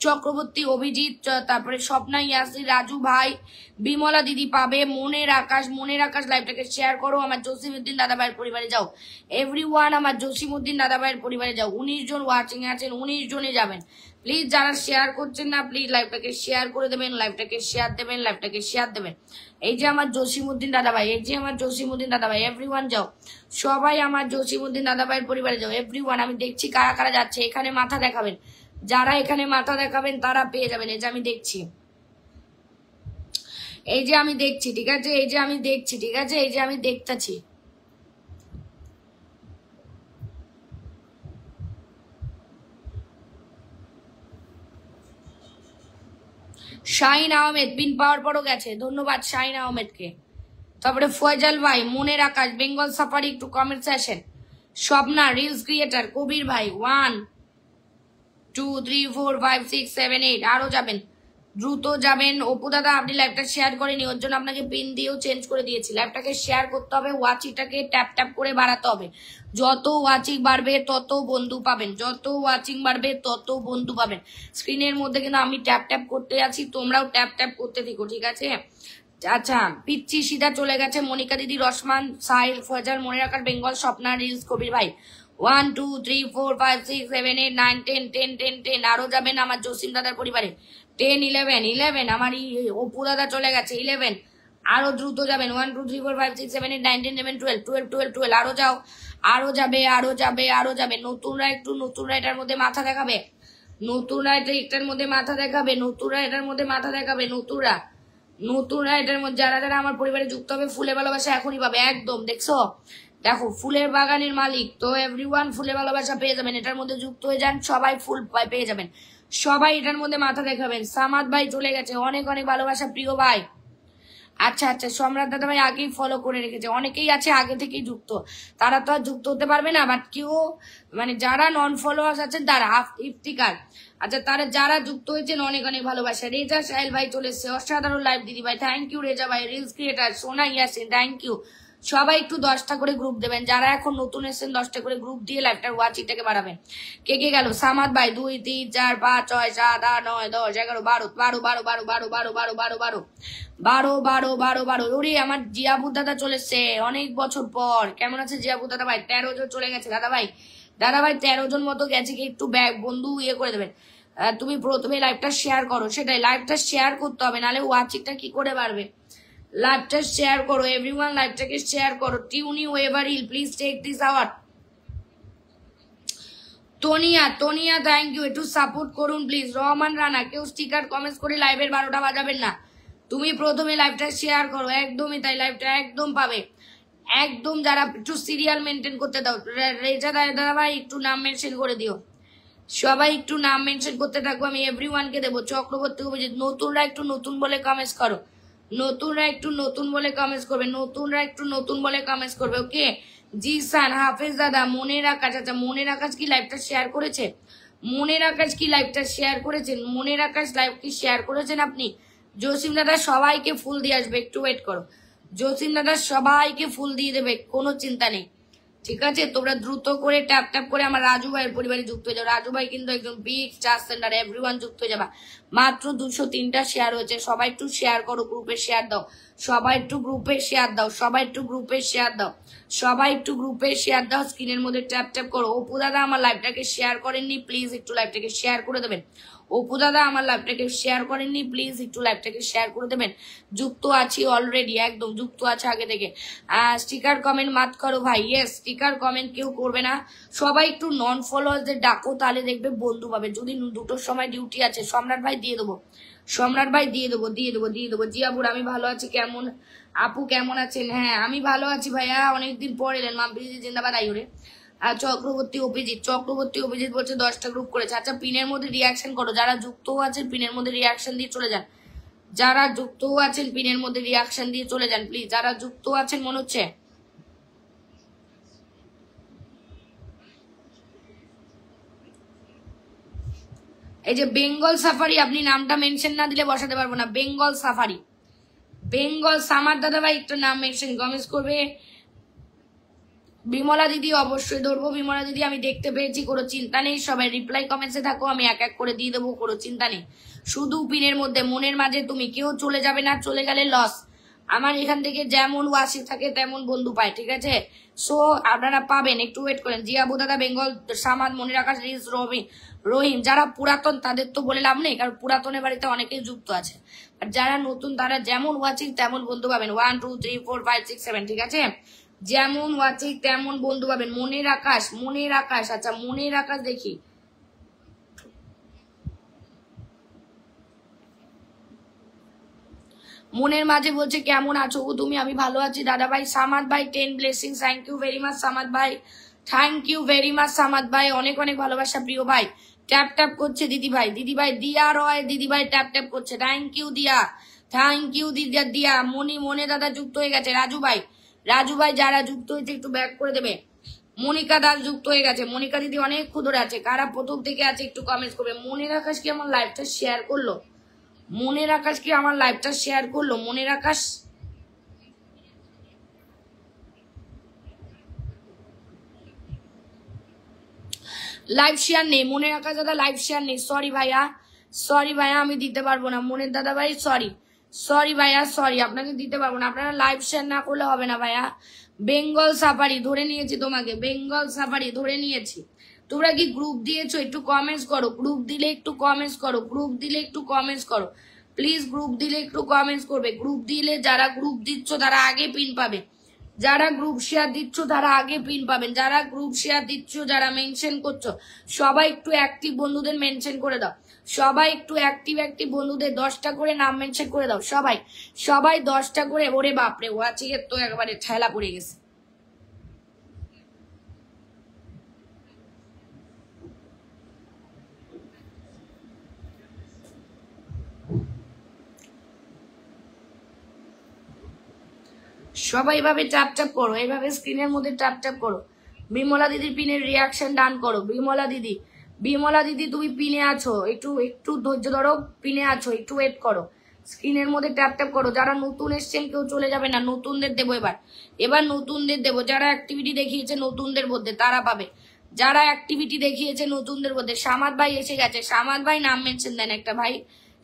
চক্রবর্তী, অভিজিৎ, তারপরে স্বপ্না, ইয়াসির, রাজু ভাই, বিমলা দিদি পাবে। মনের আকাশ, মনের আকাশ লাইভটাকে শেয়ার করো। আমার জসিমউদ্দিন দাদাভাইয়ের পরিবারে যাও এভরিওয়ান, আমার জসিমউদ্দিন দাদাভাইয়ের পরিবারে যাও। 19 জন ওয়াচিং আছেন, 19 জনে যাবেন প্লিজ। যারা শেয়ার করছেন না প্লিজ লাইভটাকে শেয়ার করে দেবেন, লাইভটাকে শেয়ার দেবেন, লাইভটাকে শেয়ার দেবেন। এই যে আমার জসিমউদ্দিন দাদাভাই, এই যে আমার জসিমউদ্দিন দাদাভাই, এভরিওয়ান যাও সবাই আমার জসিমউদ্দিন দাদাভাইয়ের পরিবারে যাও এভরিওয়ান। আমি দেখছি কারা কারা যাচ্ছে, এখানে মাথা দেখাবেন। যারা এখানে মাথা দেখাবেন তারা পেয়ে যাবেন। এই যে আমি দেখছি, এই যে আমি দেখছি, ঠিক আছে, এই যে আমি দেখছি, ঠিক আছে, এই যে আমি দেখতেছি। শাহিন আহমেদ পিন পাওয়ার পরও গেছে, ধন্যবাদ শাহিন আহমেদকে। তারপরে ফয়জাল ভাই, মনের আকাশ, বেঙ্গল সাফারি, একটু comment session. Swapna reels creator, Kabir ভাই 1 2 3 4 5 6 7 8, আরো যাবেন, দ্রুত যাবেন। অপু দাদা আপনি লাইভটা শেয়ার করেনি, ওর জন্য আপনাকে পিন দিয়েও চেঞ্জ করে দিয়েছি। লাইভটাকে শেয়ার করতে হবে, ওয়াচিংটাকে ট্যাপ ট্যাপ করে বাড়াতে হবে। যত ওয়াচিং বাড়বে তত বন্ধু পাবেন, যত ওয়াচিং বাড়বে তত বন্ধু পাবেন। স্ক্রিনের মধ্যে কিন্তু আমি ট্যাপ ট্যাপ করতে আছি, তোমরাও ট্যাপ ট্যাপ করতে থাকো, ঠিক আছে। আচ্ছা পিচ্ছি সিধা চলে গেছে, মনিকা দিদি, রসমান, সাহিল, ফয়জাল, মনের আকাশ, বেঙ্গল, স্বপ্না, রিলস, কবির ভাই 1 2 3 4 5 6 7 8 9 10 10 10 10, আরো যাবেন আমার জসিম দাদার পরিবারে 10 11 11, আমার অপু দাদা চলে গেছে 11, আরো দ্রুত যাবেন 1 2 3 4 5 6 7 8 9 10 11 12 12 12 12, আরো যাও, আরো যাবে, আরো যাবে, আরো যাবে। নতুনরা একটু, নতুনরা এটার মধ্যে মাথা দেখাবে, নতুনরা এটার মধ্যে মাথা দেখাবে, নতুনরা এটার মধ্যে মাথা দেখাবে, নতুনরা নতুনরা এটার মধ্যে। যারা যারা আমার পরিবারে যুক্ত হবে ফুলের ভালোবাসা এখনই পাবে একদম। দেখছো, দেখো ফুলের বাগানের মালিক তো এভরিওয়ান ফুলের ভালোবাসা পেয়ে যাবেন, এটার মধ্যে যুক্ত হয়ে যান, সবাই ফুল পেয়ে যাবেন, সবাই এটার মধ্যে মাথা দেখাবেন। সামাদ ভাই চলে গেছে, অনেক অনেক ভালোবাসা প্রিয় ভাই। আচ্ছা আচ্ছা, সম্রাট দাদা ভাই আগেই ফলো করে রেখেছে, অনেকেই আছে আগে থেকেই যুক্ত, তারা তো আর যুক্ত হতে পারবে না, বাট কেউ মানে যারা নন ফলোয়ার্স আছেন তারা ইফতিকার, আচ্ছা তারা যারা যুক্ত হয়েছেন অনেক অনেক ভালোবাসা। রেজা সাহেল ভাই চলে এসছে, অসাধারণ লাইভ দিদি ভাই, থ্যাংক ইউ রেজা ভাই। রিলস ক্রিয়েটার সোনা ইয়াসিন, থ্যাংক ইউ। সবাই একটু 10টা করে গ্রুপ দেবেন, যারা এখন নতুন এসেছেন 10টা করে গ্রুপ দিয়ে লাইভটার ওয়াচিংটাকে বাড়াবেন। কে কে গেল? সামাদ ভাই 2 3 4 5 6 7 8 9 10 11 12 12 12 12 12 12 12 12 12 12 12 12। ওরে আমার জিয়াবুর দাদা চলে এসছে অনেক বছর পর, কেমন আছে জিয়াবুর দাদা ভাই? 13 জন চলে গেছে দাদা ভাই, দাদা ভাই 13 জন মতো গেছে, কি একটু বন্ধু ইয়ে করে দেবেন। তুমি প্রথমে লাইভটা শেয়ার করো, সেটাই লাইভটা শেয়ার করতে হবে, নাহলে ওয়াচিংটা কি করে বাড়বে। লাইভটা শেয়ার করো এভরিওয়ান, লাইভটাকে শেয়ার করো। টিউনি ওয়েভার হিল please take this award. Tonia, Tonia thank you, একটু সাপোর্ট করুন প্লিজ। রহমান রানা, কেউ স্টিকার কমেন্টস করে লাইভের 12টা বাজাবেন না, তুমি প্রথমে লাইভটা শেয়ার করো, একদমই তাই, লাইভটা একদম পাবে একদম। যারা একটু সিরিয়াল মেনটেন করতে দাও, রেজা দাদা ভাই একটু নাম মেনশন করে দিও, সবাই একটু নাম মেনশন করতে থাকবো, আমি এভরিওয়ানকে দেবো। চক্রবর্তী অভিজিৎ, নতুনরা একটু নতুন বলে কমেন্টস করো, নতুনরা একটু নতুন বলে কমেন্টস করবে, নতুনরা একটু নতুন বলে কমেন্টস করবে, ওকে। জিসান, হাফেজ দাদা, মনের আকাশ, আচ্ছা মনের আকাশ কি লাইভটা শেয়ার করেছে? মনের আকাশ কি লাইভটা শেয়ার করেছেন? মনের আকাশ লাইভ কি শেয়ার করেছেন আপনি? জসিম দাদা সবাইকে ফুল দিয়ে আসবে, একটু ওয়েট করো। জসিম দাদা সবাইকে ফুল দিয়ে দেবে, কোনো চিন্তা নেই, ঠিক আছে। তোমরা দ্রুত করে ট্যাপ ট্যাপ করে আমার রাজু ভাইয়ের পরিবারে যুক্ত হয়ে যাও। রাজু ভাই কিন্তু একজন বিগ স্টার সেন্টার, এভরিওয়ান যুক্ত হয়ে যাবা। মাত্র 203টা শেয়ার হয়েছে, সবাই একটু শেয়ার করো, গ্রুপে শেয়ার দাও, সবাই একটু গ্রুপে শেয়ার দাও, সবাই একটু গ্রুপে শেয়ার দাও, সবাই একটু গ্রুপে শেয়ার দাও, স্ক্রিনের মধ্যে ট্যাপ ট্যাপ করো। অপু দাদা আমার লাইভটাকে শেয়ার করেননি, প্লিজ একটু লাইভটাকে শেয়ার করে দেবেন। অপু দাদা আমার লাইভটাকে শেয়ার করেননি, প্লিজ একটু লাইভটাকে শেয়ার করে দেবেন। যুক্ত আছি অলরেডি, একদম যুক্ত আছে আগে থেকে। স্টিকার কমেন্ট মাত করো ভাই, ইয়েস স্টিকার কমেন্ট কেউ করবে না, সবাই একটু নন ফলোয়ারদের ডাকো, তাহলে দেখবে বন্ধু পাবে। যদি 2টোর সময় ডিউটি আছে, সম্রাট ভাই দিয়ে দেবো, সম্রাট ভাই দিয়ে দেবো, দিয়ে দেবো, দিয়ে দেবো। জিয়াবুর আমি ভালো আছি, কেমন আপু কেমন আছেন? হ্যাঁ আমি ভালো আছি ভাইয়া, অনেকদিন পর এলেন। মামপ্রিজি জিন্দাবাদ আইরে। আর চক্রবর্তী অভিজিৎ, চক্রবর্তী অভিজিৎ বলছে 10টা গ্রুপ করেছে। আচ্ছা পিনের মধ্যে রিয়াকশন করো, যারা যুক্ত আছেন পিনের মধ্যে রিয়াকশন দিয়ে চলে যান, যারা যুক্ত আছেন পিনের মধ্যে রিয়াকশন দিয়ে চলে যান প্লিজ, যারা যুক্ত আছেন। মনে হচ্ছে এই যে বেঙ্গল সাফারি, আপনি নামটা মেনশন না দিলে বসাতে পারবো না। বেঙ্গল সাফারি, বেঙ্গল সামার দাদা ভাই একটু নাম মেনশন কমেন্টস করবে। বিমলা দিদি অবশ্যই ধরবো। বিমলা দিদি আমি দেখতে পেয়েছি, কোনো চিন্তা নেই। সবাই রিপ্লাই কমেন্টসে থাকো, আমি এক এক করে দিয়ে দেবো, কোনো চিন্তা নেই। শুধু পিনের মধ্যে মনের মাঝে তুমি কেউ চলে যাবে না, চলে গেলে লস। আমার এখান থেকে যেমন ওয়াসি থাকে তেমন বন্ধু পায়, ঠিক আছে? সো আপনারা পাবেন, একটু ওয়েট করেন। জিয়াবু দাদা বেঙ্গল, সামাদ, মনির আকাশ, রিস, রহিম, যারা পুরাতন তাদের তো বলে লাভ নেই, কারণ পুরাতনের বাড়িতে অনেকেই যুক্ত আছে। আর যারা নতুন তারা যেমন ওয়াচিং তেমন বন্ধু পাবেন। 1 2 3 4 5 6 7, ঠিক আছে? যেমন ওয়াচিং তেমন বন্ধু পাবেন। মনের আকাশ, মনের আকাশ, আচ্ছা মনের আকাশ দেখি। মনের মাঝে বলছে কেমন আছো গো তুমি? আমি ভালো আছি দাদা ভাই। সামাদ ভাই 10 blessing, thank you very much Samad ভাই, thank you very much Samad ভাই, অনেক অনেক ভালোবাসা প্রিয় ভাই। ট্যাপ ট্যাপ করছে দিদি ভাই, দিদি ভাই দিয়া রয় দিদি ভাই ট্যাপ ট্যাপ করছে, থ্যাংক ইউ দিয়া, থ্যাংক ইউ দিদা দিয়া। মনে দাদা যুক্ত হয়ে গেছে। রাজু ভাই, রাজু ভাই যারা যুক্ত হয়েছে একটু ব্যাক করে দেবে। মনিকা দাস যুক্ত হয়ে গেছে। মনিকা দিদি অনেক ক্ষুদ্র আছে, কারা প্রথম থেকে আছে একটু কমেন্ট করবে। মনের আকাশ কি আমার লাইভটা শেয়ার করলো? মনের আকাশ কি আমার লাইভটা শেয়ার করলো? মনের আকাশ লাইভ শেয়ার নেই। মনের আকাশ দাদা লাইভ শেয়ার নেই, সরি ভাইয়া, সরি ভাইয়া, আমি দিতে পারবো না। মনের দাদা ভাই সরি, সরি ভাইয়া, সরি, আপনাকে দিতে পারবো না। আপনারা লাইভ শেয়ার না করলে হবে না ভাইয়া। বেঙ্গল সাফারি ধরে নিয়েছি তোমাকে, বেঙ্গল সাফারি ধরে নিয়েছি। তোমরা কি গ্রুপ দিয়েছো? একটু কমেন্টস করো। গ্রুপ দিলে একটু কমেন্টস করো, গ্রুপ দিলে একটু কমেন্টস করো প্লিজ। গ্রুপ দিলে একটু কমেন্টস করবে। গ্রুপ দিলে যারা গ্রুপ দিচ্ছ তারা আগে পিন পাবে, যারা গ্রুপ শেয়ার দিচ্ছ তারা আগে পিন পাবেন। যারা গ্রুপ শেয়ার দিচ্ছ, যারা মেনশন করছো, সবাই একটু অ্যাক্টিভ বন্ধুদের মেনশন করে দাও। সবাই একটু অ্যাক্টিভ বন্ধুদের 10টা করে নাম মেনশন করে দাও। সবাই সবাই 10টা করে। ওরে বাপরে, ওয়াচিংয়ের তো একবারে ঠেলা পড়ে গেছে। সবাই এভাবে ট্যাপ ট্যাপ করো, এইভাবে স্ক্রিনের মধ্যে ট্যাপ ট্যাপ করো। বিমলা দিদির পিনের রিয়াকশন ডান করো। বিমলা দিদি, বিমলা দিদি তুমি পিনে আছো, একটু একটু ধৈর্য ধরো, পিনে আছো, একটু ওয়েট করো। স্ক্রিনের মধ্যে ট্যাপ ট্যাপ করো। যারা নতুন এসছেন কেউ চলে যাবে না, নতুনদের দেবো এবার, এবার নতুনদের দেবো। যারা অ্যাক্টিভিটি দেখিয়েছে নতুনদের মধ্যে তারা পাবে, যারা অ্যাক্টিভিটি দেখিয়েছে নতুনদের মধ্যে। সামাদ ভাই এসে গেছে, সামাদ ভাই নাম মেনশন দেন একটা ভাই,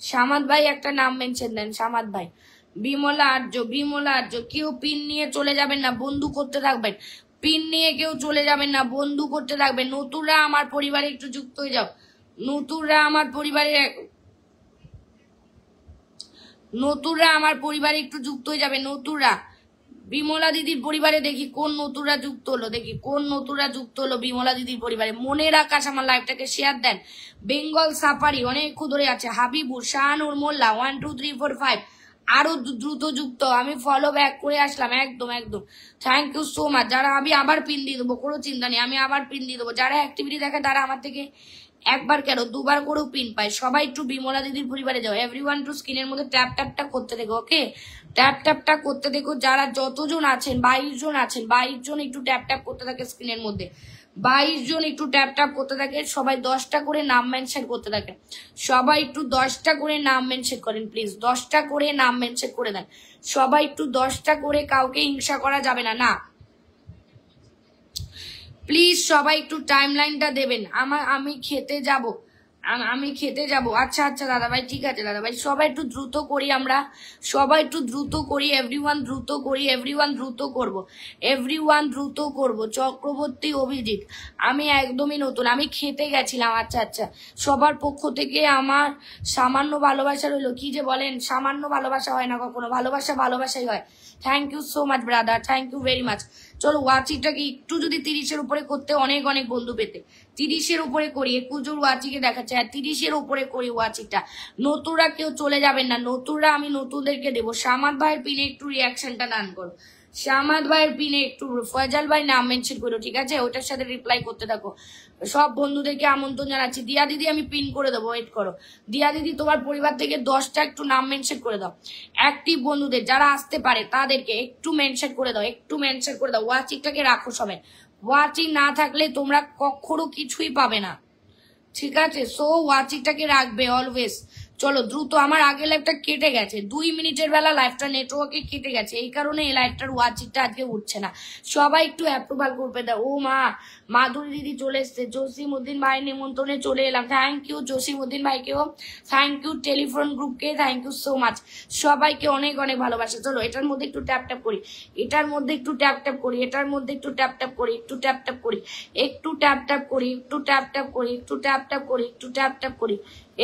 সামাদ ভাই একটা নাম মেনশন দেন, সামাদ ভাই। বিমলা আর্য, বিমলা আর্য, কেউ পিন নিয়ে চলে যাবেন না, বন্ধু করতে থাকবেন। পিন নিয়ে কেউ চলে যাবেন না, বন্ধু করতে থাকবেন। নতুনরা আমার পরিবারে একটু যুক্ত হয়ে যাও, নতুনরা আমার পরিবারে, নতুনরা আমার পরিবারে একটু যুক্ত হয়ে যাবে। নতুনরা বিমলা দিদির পরিবারে দেখি কোন নতুনরা যুক্ত হলো, দেখি কোন নতুনরা যুক্ত হলো বিমলা দিদির পরিবারে। মনের আকাশ আমার লাইভটাকে শেয়ার দেন। বেঙ্গল সাফারি অনেক ধরে আছে। হাবিবুর, শাহানুর মোল্লা 1 2 3 4 5 আরো দ্রুত যুক্ত। আমি ফলো ব্যাক করে আসলাম, একদম একদম, থ্যাংক ইউ সো মাচ। যারা আমি আবার পিন দিয়ে দেবো, কোনো চিন্তা নেই, আমি আবার পিন দিয়ে দেবো। যারা অ্যাক্টিভিটি দেখে তারা আমার থেকে একবার কেন দুবার করেও পিন পায়। সবাই একটু বিমলা দিদির পরিবারে যাও। এভরিওয়ান টু স্ক্রিনের মধ্যে ট্যাপ ট্যাপটা করতে দেখো, ওকে? ট্যাপ ট্যাপটা করতে দেখো। যারা যতজন আছেন, 22 জন আছেন, 22 জন একটু ট্যাপ ট্যাপ করতে থাকে স্ক্রিনের মধ্যে। 22 জন একটু ট্যাপ ট্যাপ করতে থাকে। সবাই 10টা করে নাম মেনশন করতে থাকে। সবাই একটু 10টা করে নাম মেনশন করেন প্লিজ, 10টা করে নাম মেনশন করে দেন। সবাই একটু 10টা করে, কাউকে হিংসা করা যাবে না, না প্লিজ। সবাই একটু টাইম লাইনটা দেবেন। আমি খেতে যাব, আমি খেতে যাব। আচ্ছা আচ্ছা দাদা ভাই, ঠিক আছে দাদা ভাই। সবাই একটু দ্রুত করি, আমরা সবাই একটু দ্রুত করি। এভরিওয়ান দ্রুত করি, এভরিওয়ান দ্রুত করব, এভরিওয়ান দ্রুত করব। চক্রবর্তী অভিজিৎ, আমি একদমই নতুন, আমি খেতে গেছিলাম। আচ্ছা আচ্ছা, সবার পক্ষ থেকে আমার সামান্য ভালোবাসা রইলো। কি যে বলেন, সামান্য ভালোবাসা হয় না কখনো, ভালোবাসা ভালোবাসাই হয়। Thank you so much brother, thank you very much. চলো ওয়াচিংটাকে একটু যদি 30-এর উপরে করতে, অনেক অনেক বন্ধু পেতে। 30-এর উপরে করি, 21 জন ওয়াচিংকে দেখাচ্ছে, আর 30-এর উপরে করি ওয়াচিংটা। নতুনরা কেউ চলে যাবেন না, নতুনরা আমি নতুনদেরকে দেবো। সামাদ ভাইয়ের পিনে একটু রিয়াকশনটা দান করো, সামাদ ভাইয়ের পিনে একটু। ফয়জাল ভাই নাম মেনশন করো, ঠিক আছে? ওটার সাথে রিপ্লাই করতে থাকো। সব বন্ধুদেরকে আমন্ত্রণ জানাচ্ছি। দিয়া দিদি আমি পিন করে দেবো, ওয়েট করো। দিয়া দিদি তোমার পরিবার থেকে 10টা একটু নাম মেনশন করে দাও। অ্যাক্টিভ বন্ধুদের যারা আসতে পারে তাদেরকে একটু মেনশন করে দাও, একটু মেনশন করে দাও। ওয়াচিংটাকে রাখো সবাই, ওয়াচিং না থাকলে তোমরা কখনো কিছুই পাবে না, ঠিক আছে? সো ওয়াচিংটাকে রাখবে অলওয়েজ। চলো দ্রুত, আমার আগের লাইফটা কেটে গেছে, 2 মিনিটের বেলা লাইফটা নেটওয়ার্কে কেটে গেছে, এই কারণে এই লাইফটার ওয়াচিংটা আজকে উঠছে না। সবাই একটু অ্যাপ্রুভাল করবে দাও। ও মা, মাধুরী দিদি চলে এসছে, জসিমউদ্দিন ভাই নিমন্ত্রণে চলে এলাম, থ্যাংক ইউ জসিমউদ্দিন ভাইকেও, থ্যাংক ইউ টেলিফোন গ্রুপকে, থ্যাংক ইউ সো মাচ, সবাইকে অনেক অনেক ভালোবাসা। চলো এটার মধ্যে একটু ট্যাপ ট্যাপ করি, এটার মধ্যে একটু ট্যাপ ট্যাপ করি, এটার মধ্যে একটু ট্যাপ ট্যাপ করি, একটু ট্যাপ ট্যাপ করি, একটু ট্যাপ ট্যাপ করি, একটু ট্যাপ ট্যাপ করি, একটু ট্যাপ ট্যাপ করি, একটু ট্যাপ ট্যাপ করি,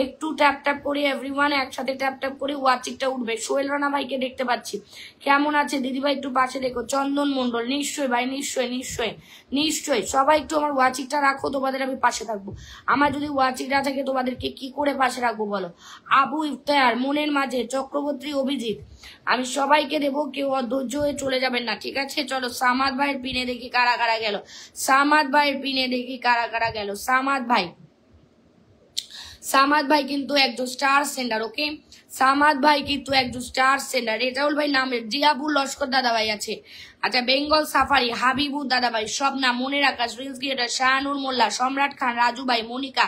একটু ট্যাপ ট্যাপ করি, এভরিওয়ান একসাথে ট্যাপ ট্যাপ করে ওয়াচিংটা উঠবে। সোহেল রানা ভাইকে দেখতে পাচ্ছি, কেমন আছে দিদি ভাই একটু পাশে দেখো। চন্দন মন্ডল, নিশ্চয়ই ভাই, নিশ্চয়ই নিশ্চয়ই নিশ্চয়ই, সবাই একটু আমার ওয়াচিংটা রাখো, তোমাদের আমি পাশে থাকবো। আমার যদি ওয়াচিংটা থাকে তোমাদেরকে কি করে পাশে রাখবো বলো। আবু ইফতার, মনের মাঝে, চক্রবর্তী, অভিজিৎ, আমি সবাইকে দেবো, কেউ অধৈর্য হয়ে চলে যাবেন না, ঠিক আছে। চলো সামাদ ভাইয়ের পিনে দেখি কারা কারা গেল, সামাদ ভাইয়ের পিনে দেখি কারা কারা গেল। সামাদ ভাই, সামাদ ভাই কিন্তু একজন স্টার সেন্ডার, ওকে, সামাদ ভাই কিন্তু একজন স্টার সেন্ডার। রেজাউল ভাই নামে, জিয়াবুল লস্কর দাদা ভাই আছে, আচ্ছা, বেঙ্গল সাফারি, হাবিবুর দাদা ভাই, স্বপ্না, মনের আকাশ, রিলস ক্রিয়েটার, শাহানুর মোল্লা, সম্রাট খান, রাজু ভাই, মনিকা,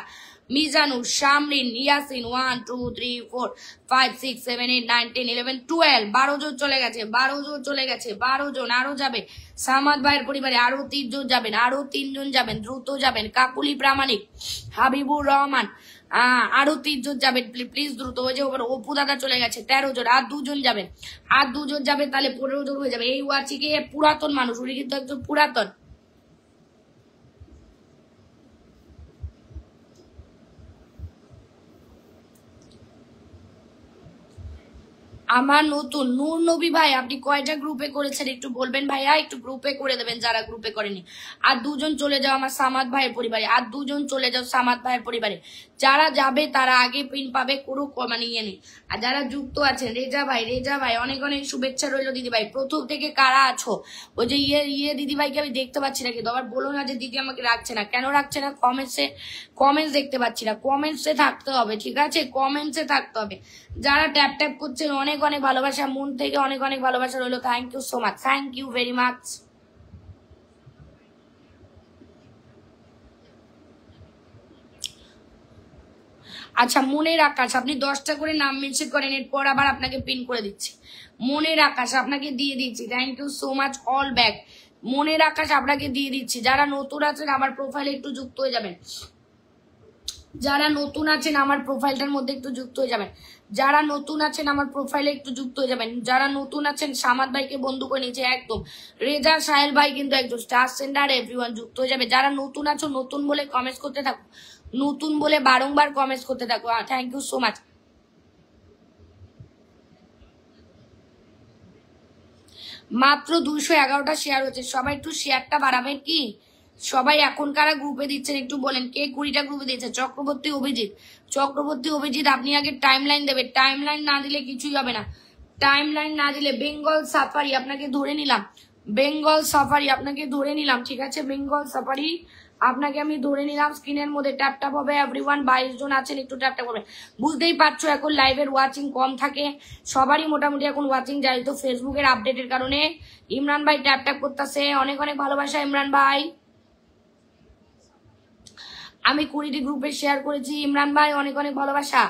মিজানুর, শামরিন, ইয়াসিন, 1 2 3 4 5 6 7 8 9 10 11 12, 12 জন চলে গেছে, 12 জন চলে গেছে, 12 জন আরো যাবে। সামাদ ভাইয়ের পরিবারে আরো 3 জন যাবেন, আরো 3 জন যাবেন, দ্রুত যাবেন। কাকুলি প্রামাণিক, হাবিবুর রহমান, আরো 3 জন যাবেন, প্লিজ দ্রুত। ওই যে অপু দাদা চলে গেছে, 13 জন, আর 2 জন যাবেন, আর 2 জন যাবেন, তাহলে 15 জন হয়ে যাবে। এই ওয়াচিকে পুরাতন মানুষ, উনি কিন্তু একজন পুরাতন। আমার নতুন নূর নবী ভাই, আপনি কয়টা গ্রুপে করেছেন একটু বলবেন ভাইয়া, একটু গ্রুপে করে দেবেন যারা গ্রুপে করেনি। আর 2 জন চলে যাও আমার সামাদ ভাইয়ের পরিবারে, আর 2 জন চলে যাও সামাদ ভাইয়ের পরিবারে। যারা যাবে তারা আগে পিন পাবে, কোনো মানে ইয়ে নেই। আর যারা যুক্ত আছেন, রেজা ভাই, রেজা ভাই অনেক অনেক শুভেচ্ছা রইল। দিদি ভাই প্রথম থেকে কারা আছো, ওই যে ইয়ে দিদি ভাইকে আমি দেখতে পাচ্ছি না, কিন্তু আবার বলো না যে দিদি আমাকে রাখছে না, কেন রাখছে না, কমেন্টস দেখতে পাচ্ছি না, কমেন্টসে থাকতে হবে, ঠিক আছে, কমেন্টসে থাকতে হবে। যারা ট্যাপ ট্যাপ করছেন অনেক অনেক ভালোবাসা, মন থেকে অনেক অনেক ভালোবাসা রইলো, thank you so much, thank you very much. আচ্ছা, মনের আকাশ, আপনি 10টা করে নাম মেনশন করেন, এরপর আবার আপনাকে পিন করে দিচ্ছি। মনের আকাশ আপনাকে দিয়ে দিচ্ছি, thank you so much, all back. মনের আকাশ আপনাকে দিয়ে দিচ্ছি। যারা নতুন আছেন আমার প্রোফাইলে একটু যুক্ত হয়ে যাবেন, যারা নতুন আছেন আমার প্রোফাইলটার মধ্যে একটু যুক্ত হয়ে যাবেন, যারা নতুন আছেন আমার প্রোফাইলে একটু যুক্ত হয়ে যাবেন। যারা নতুন আছেন সামাদ ভাইকে বন্ধু করে নিয়েছে একদম। রেজা সাহেল ভাই কিন্তু একজন স্টার সেন্ডার, এভরিওয়ান যুক্ত হয়ে যাবে। যারা নতুন আছো নতুন বলে কমেন্টস করতে থাকো, নতুন বলে বারংবার কমেন্টস করতে থাকো, থ্যাংক ইউ সো মাচ। মাত্র 211টা শেয়ার হচ্ছে, সবাই একটু শেয়ারটা বাড়াবেন কি? সবাই এখন কারা গ্রুপে দিচ্ছেন একটু বলেন, কে 20টা গ্রুপে দিয়েছে? চক্রবর্তী অভিজিৎ, চক্রবর্তী অভিজিৎ আপনি আগে টাইম লাইন দেবেন, টাইম লাইন না দিলে কিছুই হবে না, টাইম লাইন না দিলে। বেঙ্গল সাফারি আপনাকে ধরে নিলাম, বেঙ্গল সাফারি আপনাকে ধরে নিলাম, ঠিক আছে, বেঙ্গল সাফারি আপনাকে আমি ধরে নিলাম। স্ক্রিনের মধ্যে ট্যাপ ট্যাপ হবে, এভরিওয়ান 22 জন আছেন, একটু ট্যাপ ট্যাপ করবেন। বুঝতেই পারছো এখন লাইভের ওয়াচিং কম থাকে, সবারই মোটামুটি এখন ওয়াচিং যায় তো ফেসবুকের আপডেটের কারণে। ইমরান ভাই ট্যাপ ট্যাপ করতেছে, অনেক অনেক ভালোবাসা ইমরান ভাই। আমি 20টি গ্রুপে শেয়ার করেছি ইমরান ভাই, অনেক অনেক ভালোবাসা।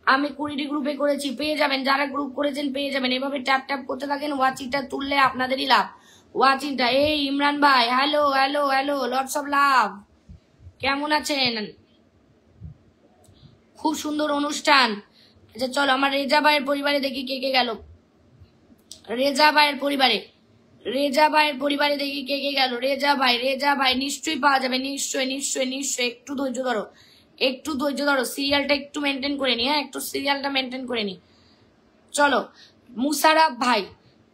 আমি 20টি গ্রুপে করেছি, পেয়ে যাবেন, যারা গ্রুপ করেছেন পেয়ে যাবেন। এভাবে ট্যাপ ট্যাপ করতে থাকেন, ওয়াচিংটা তুললে আপনাদেরই লাভ। ওয়াচিংটা, এই ইমরান ভাই, hello hello hello, lots of love, কেমন আছেন? খুব সুন্দর অনুষ্ঠান। আচ্ছা চলো আমার রেজা ভাইয়ের পরিবারে দেখি কে কে গেল। রেজা ভাইয়ের পরিবারে, রেজা ভাইয়ের পরিবারে দেখি কে কে গেল। রেজা ভাই, রেজা ভাই নিশ্চয়ই পাওয়া যাবে, নিশ্চয়ই নিশ্চয়ই নিশ্চয়ই, একটু ধৈর্য ধরো, একটু ধৈর্য ধরো, সিরিয়ালটা একটু মেনটেন করে নি, হ্যাঁ একটু সিরিয়ালটা মেনটেন করে নি। চলো, মুসারাফ ভাই,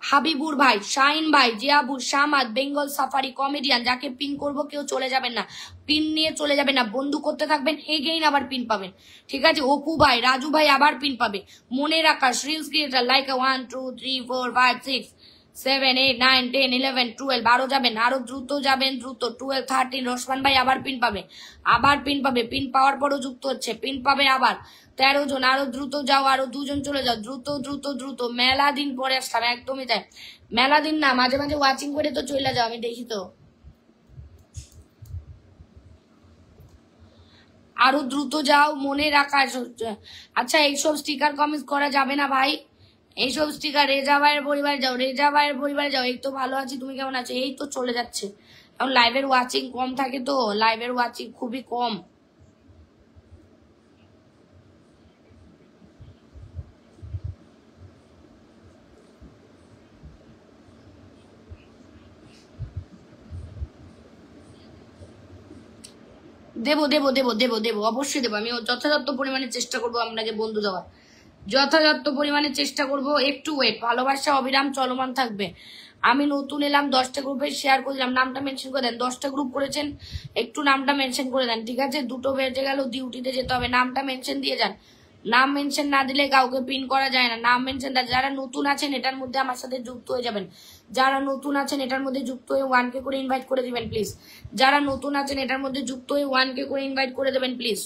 হাবিবুর ভাই, শাহিন ভাই, জিয়াবুর, শামাদ, বেঙ্গল সাফারি, কমেডিয়ান, যাকে পিন করবো কেউ চলে যাবেন না, পিন নিয়ে চলে যাবেন না, বন্ধু করতে থাকবেন, এগেইন আবার পিন পাবেন, ঠিক আছে। অপু ভাই, রাজু ভাই আবার পিন পাবে। মনের আকাশ, রিলস ক্রিয়েটার, লাইক 1 2 3 4 5 6 7 8 9 10 11 12, 12 যাবেন, আরো দ্রুত যাবেন, দ্রুত 12 13। রসমান ভাই আবার পিন পাবে, আবার পিন পাবে, পিন পাওয়ার পরও যুক্ত হচ্ছে, পিন পাবে আবার। 13 জন, আরো দ্রুত যাও, আরো 2 জন চলে যাও, দ্রুত দ্রুত দ্রুত। মেলা দিন পরে আসলাম, একদমই তাই, মেলা দিন না, মাঝে মাঝে ওয়াচিং করে তো চলে যাও, আমি দেখি তো। আরো দ্রুত যাও, মনে রাখা। আচ্ছা এইসব স্টিকার কমেন্ট করা যাবে না ভাই, এইসব স্টিকার। রেজা ভাইয়ের পরিবারে যাও, রেজা ভাইয়ের পরিবারে যাও। এই তো ভালো আছি, তুমি কেমন আছো? এই তো চলে যাচ্ছে। এখন লাইভের ওয়াচিং কম থাকে তো, লাইভের ওয়াচিং খুবই কম। দেবো দেবো দেবো দেবো দেবো, অবশ্যই দেবো। আমি যথাযথ পরিমাণে চেষ্টা করবো আপনাকে বন্ধু দেওয়ার, যথাযথ পরিমাণে চেষ্টা করব। একটু ওয়েট, ভালোবাসা অবিরাম চলমান থাকবে। আমি নতুন এলাম, 10টা গ্রুপে শেয়ার করে দিলাম, নামটা মেনশন করে দেন। 10টা গ্রুপ করেছেন, একটু নামটা মেনশন করে দেন, ঠিক আছে? 2টো বেজে গেল, ডিউটিতে যেতে হবে, নামটা মেনশন দিয়ে যান। নাম মেনশন না দিলে কাউকে পিন করা যায় না, নাম মেনশন। যারা নতুন আছেন এটার মধ্যে আমার সাথে যুক্ত হয়ে যাবেন, যারা নতুন আছেন এটার মধ্যে যুক্ত হয়ে 1K করে ইনভাইট করে দিবেন প্লিজ। যারা নতুন আছেন এটার মধ্যে যুক্ত হয়ে 1K করে ইনভাইট করে দেবেন প্লিজ।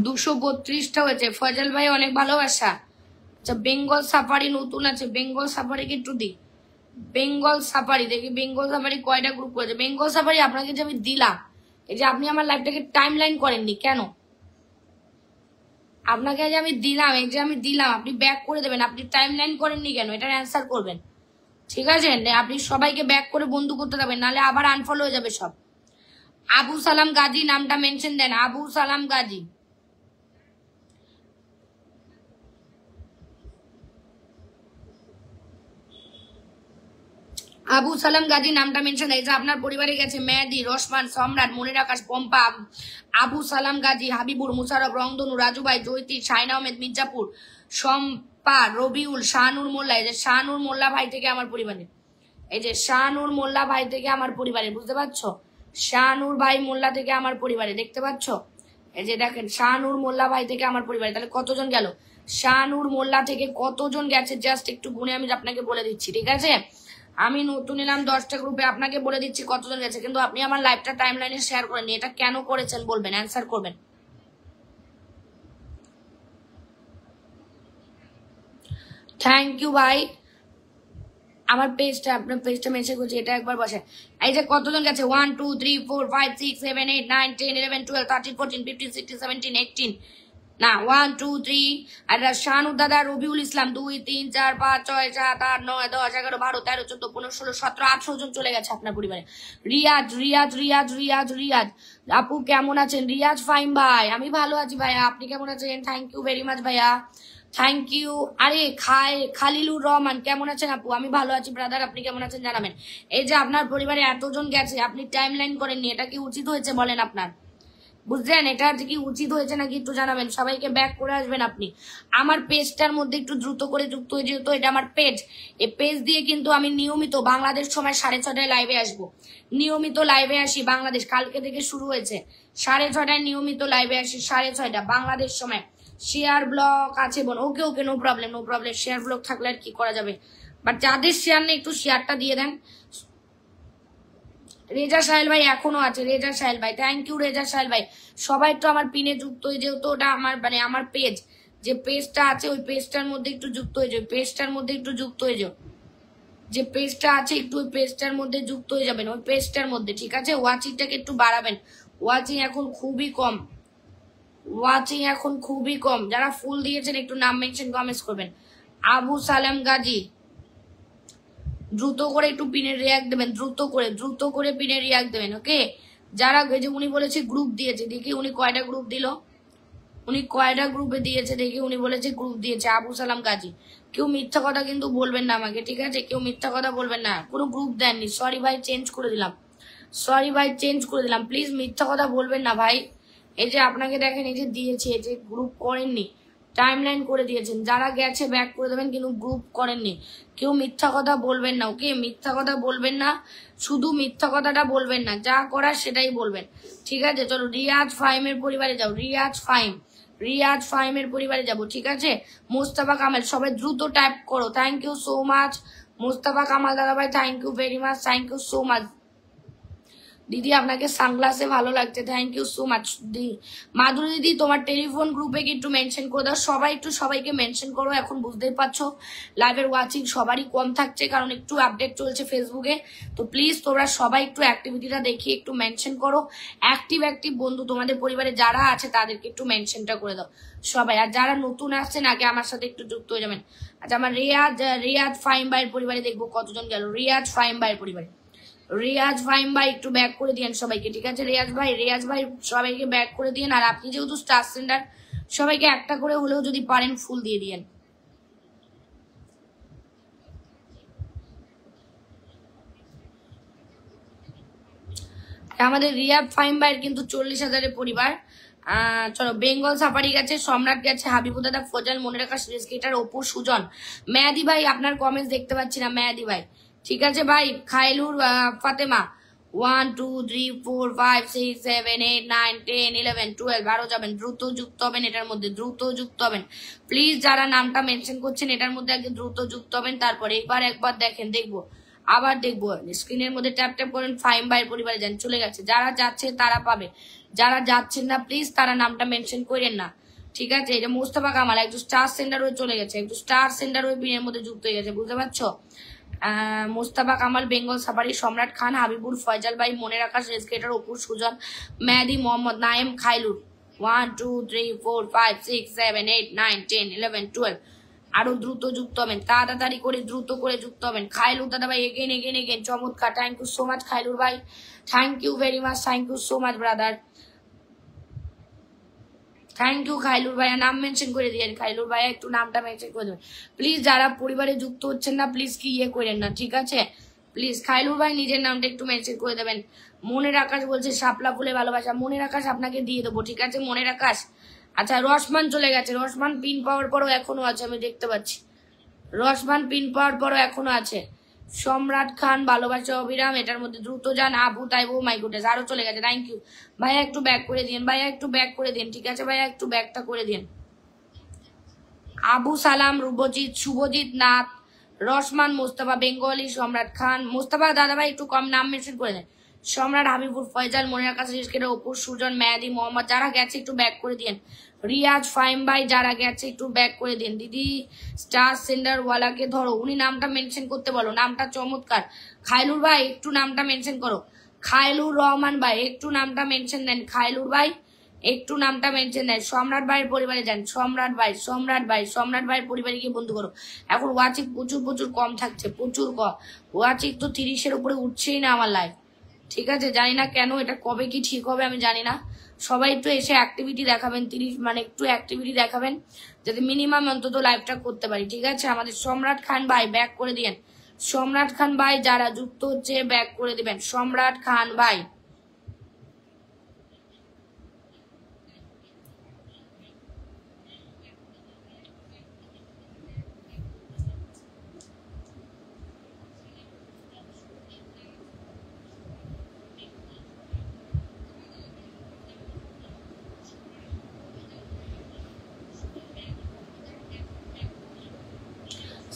দুশো 32টা হয়েছে। ফজল ভাই অনেক ভালোবাসা। আচ্ছা বেঙ্গল সাফারি নতুন আছে, বেঙ্গল সাফারি একটু দি। বেঙ্গল সাফারি দেখি, বেঙ্গল সাফারি কয়টা গ্রুপ করেছে? বেঙ্গল সাফারি আপনাকে যে আমি দিলাম, এই যে আপনি আমার লাইভটাকে টাইম লাইন করেননি কেন? আপনাকে যে আমি দিলাম, এই যে আমি দিলাম, আপনি ব্যাক করে দেবেন, আপনি টাইম লাইন করেননি কেন? এটার অ্যান্সার করবেন, ঠিক আছে? আপনি সবাইকে ব্যাক করে বন্ধু করতে যাবেন, নাহলে আবার আনফলো হয়ে যাবে সব। আবু সালাম গাজী নামটা মেনশন দেন, আবু সালাম গাজী। আবু সালাম গাজী নামটা মেনশন দেয়। আপনার পরিবারে গেছে মেহেদি, রসমান, সম্রাট, মনির আকাশ, পম্পা, আবু সালাম গাজী, হাবিবুর, মুশারফ, রংধনু, রাজু ভাই, জৈতি, শাহিন আহমেদ, মির্জাপুর, শম্পা, রবিউল, শাহনুর মোল্লা। এই যে শাহনুর মোল্লা ভাই থেকে আমার পরিবারে, এই যে শাহনুর মোল্লা ভাই থেকে আমার পরিবারে, বুঝতে পারছো? শাহনুর ভাই মোল্লা থেকে আমার পরিবারে, দেখতে পাচ্ছ? এই যে দেখেন শাহনুর মোল্লা ভাই থেকে আমার পরিবারে। তাহলে কতজন গেল? শাহনুর মোল্লা থেকে কতজন গেছে জাস্ট একটু গুনে আমি আপনাকে বলে দিচ্ছি, ঠিক আছে? আমি নতুন এলাম 10টা গ্রুপে, আপনাকে বলে দিচ্ছি কতজন গেছে, কিন্তু আপনি আমার লাইভটা টাইম লাইনে শেয়ার করেননি। এটা কেন করেছেন বলবেন, অ্যান্সার করবেন। থ্যাংক ইউ ভাই। আমার পেজটা, আপনার পেজটা মেনশন করছি, এটা একবার বসে। এই যে কতজন গেছে? 1 2 3 4 5 6 7 8 9 10 11 12 13 14 15 16 17 18 না 1 2 3 আর শাহানু দাদা, রবিউল ইসলাম 2 3 4 5 6 7 8 9 10 11 12 13 14 15 16 17 18 জন চলে গেছে আপনার পরিবারে। রিয়াজ রিয়াজ রিয়াজ রিয়াজ রিয়াজ আপু কেমন আছেন? রিয়াজ ফাইন ভাই, আমি ভালো আছি ভাইয়া, আপনি কেমন আছেন? থ্যাংক ইউ ভেরি মাচ ভাইয়া, থ্যাংক ইউ। আরে খালিলুর রহমান কেমন আছেন আপু? আমি ভালো আছি ব্রাদার, আপনি কেমন আছেন জানাবেন। এই যে আপনার পরিবারে এতজন গেছে, আপনি টাইম লাইন করেননি, এটা কি উচিত হয়েছে বলেন আপনার? বুঝলেন? এটা কি উচিত হয়েছে নাকি একটু জানাবেন। সবাইকে ব্যাক করে আসবেন আপনি। আমার পেজটার মধ্যে একটু দ্রুত করে যুক্ত হয়ে, যেহেতু এটা আমার পেজ, এই পেজ দিয়ে কিন্তু আমি নিয়মিত বাংলাদেশ সময় 6:30টায় লাইভে আসবো। নিয়মিত লাইভে আসি বাংলাদেশ, কালকে থেকে শুরু হয়েছে। 6:30টায় নিয়মিত লাইভে আসি, 6:30 বাংলাদেশ সময়। শেয়ার ব্লক আছে বোন, okay okay, no problem no problem. Share block থাকলে আর কি করা যাবে, বাট যাদের শেয়ার নেই একটু শেয়ারটা দিয়ে দেন। রেজা সাহেল ভাই এখনো আছে, রেজা সাহেল ভাই, থ্যাংক ইউ রেজা সাহেল ভাই। সবাই তো আমার পিনে যুক্ত হয়ে, যেহেতু ওটা আমার মানে আমার পেজ, যে পেজটা আছে ওই পেজটার মধ্যে একটু যুক্ত হয়ে যাও, পেজটার মধ্যে একটু যুক্ত হয়ে যাও, যে পেজটা আছে একটু ওই পেজটার মধ্যে যুক্ত হয়ে যাবেন, ওই পেজটার মধ্যে, ঠিক আছে? ওয়াচিংটাকে একটু বাড়াবেন, ওয়াচিং এখন খুবই কম, ওয়াচিং এখন খুবই কম। যারা ফুল দিয়েছেন একটু নাম মেনশন কমেন্টস করবেন। আবু সালাম গাজী দ্রুত করে একটু পিনের রিয়াক্ট দেবেন, দ্রুত করে পিনের রিয়াক্ট দেবেন, ওকে? যারা যে উনি বলেছে গ্রুপ দিয়েছে, দেখি উনি কয়টা গ্রুপ দিল, উনি কয়টা গ্রুপে দিয়েছে দেখি। উনি বলেছে গ্রুপ দিয়েছে আবু সালাম গাজী। কেউ মিথ্যা কথা কিন্তু বলবেন না আমাকে, ঠিক আছে? কেউ মিথ্যা কথা বলবেন না, কোনো গ্রুপ দেননি। সরি ভাই, চেঞ্জ করে দিলাম, সরি ভাই, চেঞ্জ করে দিলাম। প্লিজ মিথ্যা কথা বলবেন না ভাই। এই যে আপনাকে দেখেন, এই যে দিয়েছে, এই যে গ্রুপ করেননি, টাইম লাইন করে দিয়েছেন। যারা গেছে ব্যাক করে দেবেন, কিন্তু গ্রুপ করেননি। কেউ মিথ্যা কথা বলবেন না, ওকে? মিথ্যা কথা বলবেন না, শুধু মিথ্যা কথাটা বলবেন না, যা করার সেটাই বলবেন, ঠিক আছে? চলো রিয়াজ ফাইমের পরিবারে যাও, রিয়াজ ফাইম, রিয়াজ ফাহিমের পরিবারে যাব, ঠিক আছে। মোস্তফা কামাল, সবাই দ্রুত টাইপ করো। Thank you so much Mostafa Kamal দাদা ভাই, thank you very much, thank you so much. দিদি আপনাকে সানগ্লাসে ভালো লাগছে, thank you so much. Madhuri দিদি তোমার টেলিফোন গ্রুপে কি একটু মেনশন করে দাও, সবাই একটু সবাইকে মেনশন করো। এখন বুঝতেই পারছো লাইভের ওয়াচিং সবারই কম থাকছে, কারণ একটু আপডেট চলছে ফেসবুকে। তো প্লিজ তোমরা সবাই একটু অ্যাক্টিভিটিটা দেখিয়ে একটু মেনশন করো। অ্যাক্টিভ বন্ধু তোমাদের পরিবারে যারা আছে তাদেরকে একটু মেনশনটা করে দাও সবাই। আর যারা নতুন আসছেন আগে আমার সাথে একটু যুক্ত হয়ে যাবেন। আচ্ছা, আমার রিয়াজ ফাহিম ভাইয়ের পরিবারে দেখবো কতজন গেল। রিয়াজ ফাহিম ভাইয়ের পরিবারে, রিয়াজ ফাহিম ভাই একটু ব্যাক করে দিয়েন সবাইকে, ঠিক আছে। রিয়াজ ভাই সবাইকে ব্যাক করে দিয়েন। আর আপনি যেহেতু স্টার সেন্টার, সবাইকে একটা করে হলেও যদি পারেন ফুল দিয়ে দিয়েন। আমাদের রিয়াজ ফাহিম ভাইয়ের কিন্তু 40,000-এর পরিবার। চলো, বেঙ্গল সাফারি গেছে, সম্রাট গেছে, হাবিবু দাদা, ফজল, মনে রাখা, স্কেটার, অপু, সুজন, মেয়াদি ভাই আপনার কমেন্টস দেখতে পাচ্ছি না, মেয়াদি ভাই, ঠিক আছে ভাই। খাইলুর ফাতেমা 1 2 3 4 5 6 7 8 9 10 11 12 আরো যাবেন, দ্রুত যুক্ত হবেন এটার মধ্যে, দ্রুত যুক্ত হবেন প্লিজ। যারা নামটা মেনশন করছেন এটার মধ্যে আগে দ্রুত যুক্ত হবেন। তারপরে একবার দেখেন, দেখবো আবার দেখবো। স্ক্রিনের মধ্যে ট্যাপ ট্যাপ করেন, ফাহিম ভাইয়ের পরিবারে যান, চলে গেছে। যারা যাচ্ছে তারা পাবে, যারা যাচ্ছেন না প্লিজ তারা নামটা মেনশন করেন না, ঠিক আছে। এটা মোস্তফা কামাল একটু স্টার সেন্টার হয়ে চলে গেছে, একটু স্টার সেন্টার হয়ে বিনের মধ্যে যুক্ত হয়ে গেছে, বুঝতে পারছো। মোস্তফা কামাল, বেঙ্গল সাফারি, সম্রাট খান, হাবিবুর, ফয়জাল ভাই, মনে রাখা, রেসকেটার, অপুর, সুজন, মেহেদি, মোহাম্মদ নাইম, খাইলুর 1 2 3 4 5 6 7 8 9 10 11 12 আরো দ্রুত যুক্ত হবেন, তাড়াতাড়ি করে দ্রুত করে যুক্ত হবেন। খাইলুর দাদা ভাই এগেন চমৎকার, thank you so much Khailur ভাই, thank you very much, thank you so much brother, thank you খাইলুর ভাইয়া। নাম মেনশন করে দিয়েন খাইলুর ভাইয়া, একটু নামটা মেনশন করে দেবেন প্লিজ। যারা পরিবারে যুক্ত হচ্ছেন না প্লিজ কি করেন না, ঠিক আছে প্লিজ। খাইলুর ভাই নিজের নামটা একটু মেনশন করে দেবেন। মনের আকাশ বলছে শাপলা ফুলে ভালোবাসা, মনের আকাশ আপনাকে দিয়ে দেবো, ঠিক আছে মনের আকাশ। আচ্ছা, রসমান চলে গেছে, রসমান পিন পাওয়ার পরও এখনো আছে, আমি দেখতে পাচ্ছি রসমান পিন পাওয়ার পরও এখনো আছে। সম্রাট খান, ভালোবাসা অবিরাম, এটার মধ্যে দ্রুত যান। আবু তাইবু, মাই গুডনেস, আরো চলে গেছে, থ্যাংক ইউ ভাইয়া। একটু ব্যাক করে দিন ভাইয়া, একটু ব্যাক করে দিন, ঠিক আছে ভাইয়া, একটু ব্যাকটা করে দিন। আবু সালাম, রূপজিৎ, শুভজিৎ নাথ, রসমান, মোস্তফা বেঙ্গলি, সম্রাট খান, মোস্তফা দাদা ভাই একটু কম নাম মেনশন করে দেন। সম্রাট, হাবিবুর, ফয়জাল, মনে রাখা, শেষকেটা, অপুর, সুজন, মেয়াদি, মোহাম্মদ, যারা গেছে একটু ব্যাক করে দিন। রিয়াজ ফাহিম ভাই যারা গেছে একটু ব্যাক করে দিন। দিদি স্টার সেন্টার ওয়ালাকে ধরো, উনি নামটা মেনশন করতে বলো, নামটা চমৎকার। খাইলুর ভাই একটু নামটা মেনশন করো। খাইলুর রহমান ভাই একটু নামটা মেনশন দেন, খাইলুর ভাই একটু নামটা মেনশন দেন। সম্রাট ভাইয়ের পরিবারে যান, সম্রাট ভাইয়ের পরিবারে গিয়ে বন্ধু করো। এখন ওয়াচিং প্রচুর কম থাকছে, প্রচুর কম ওয়াচিং, তো 30-এর উপরে উঠছেই না আমার লাইভ, ঠিক আছে। জানি না কেন, এটা কবে কি ঠিক হবে আমি জানি না। সবাই একটু এসে অ্যাক্টিভিটি দেখাবেন, 30 মানে একটু অ্যাক্টিভিটি দেখাবেন যাতে মিনিমাম অন্তত লাইভটা করতে পারি, ঠিক আছে। আমাদের সম্রাট খান ভাই ব্যাক করে দিয়েন, সম্রাট খান ভাই যারা যুক্ত হচ্ছে ব্যাক করে দিবেন, সম্রাট খান ভাই।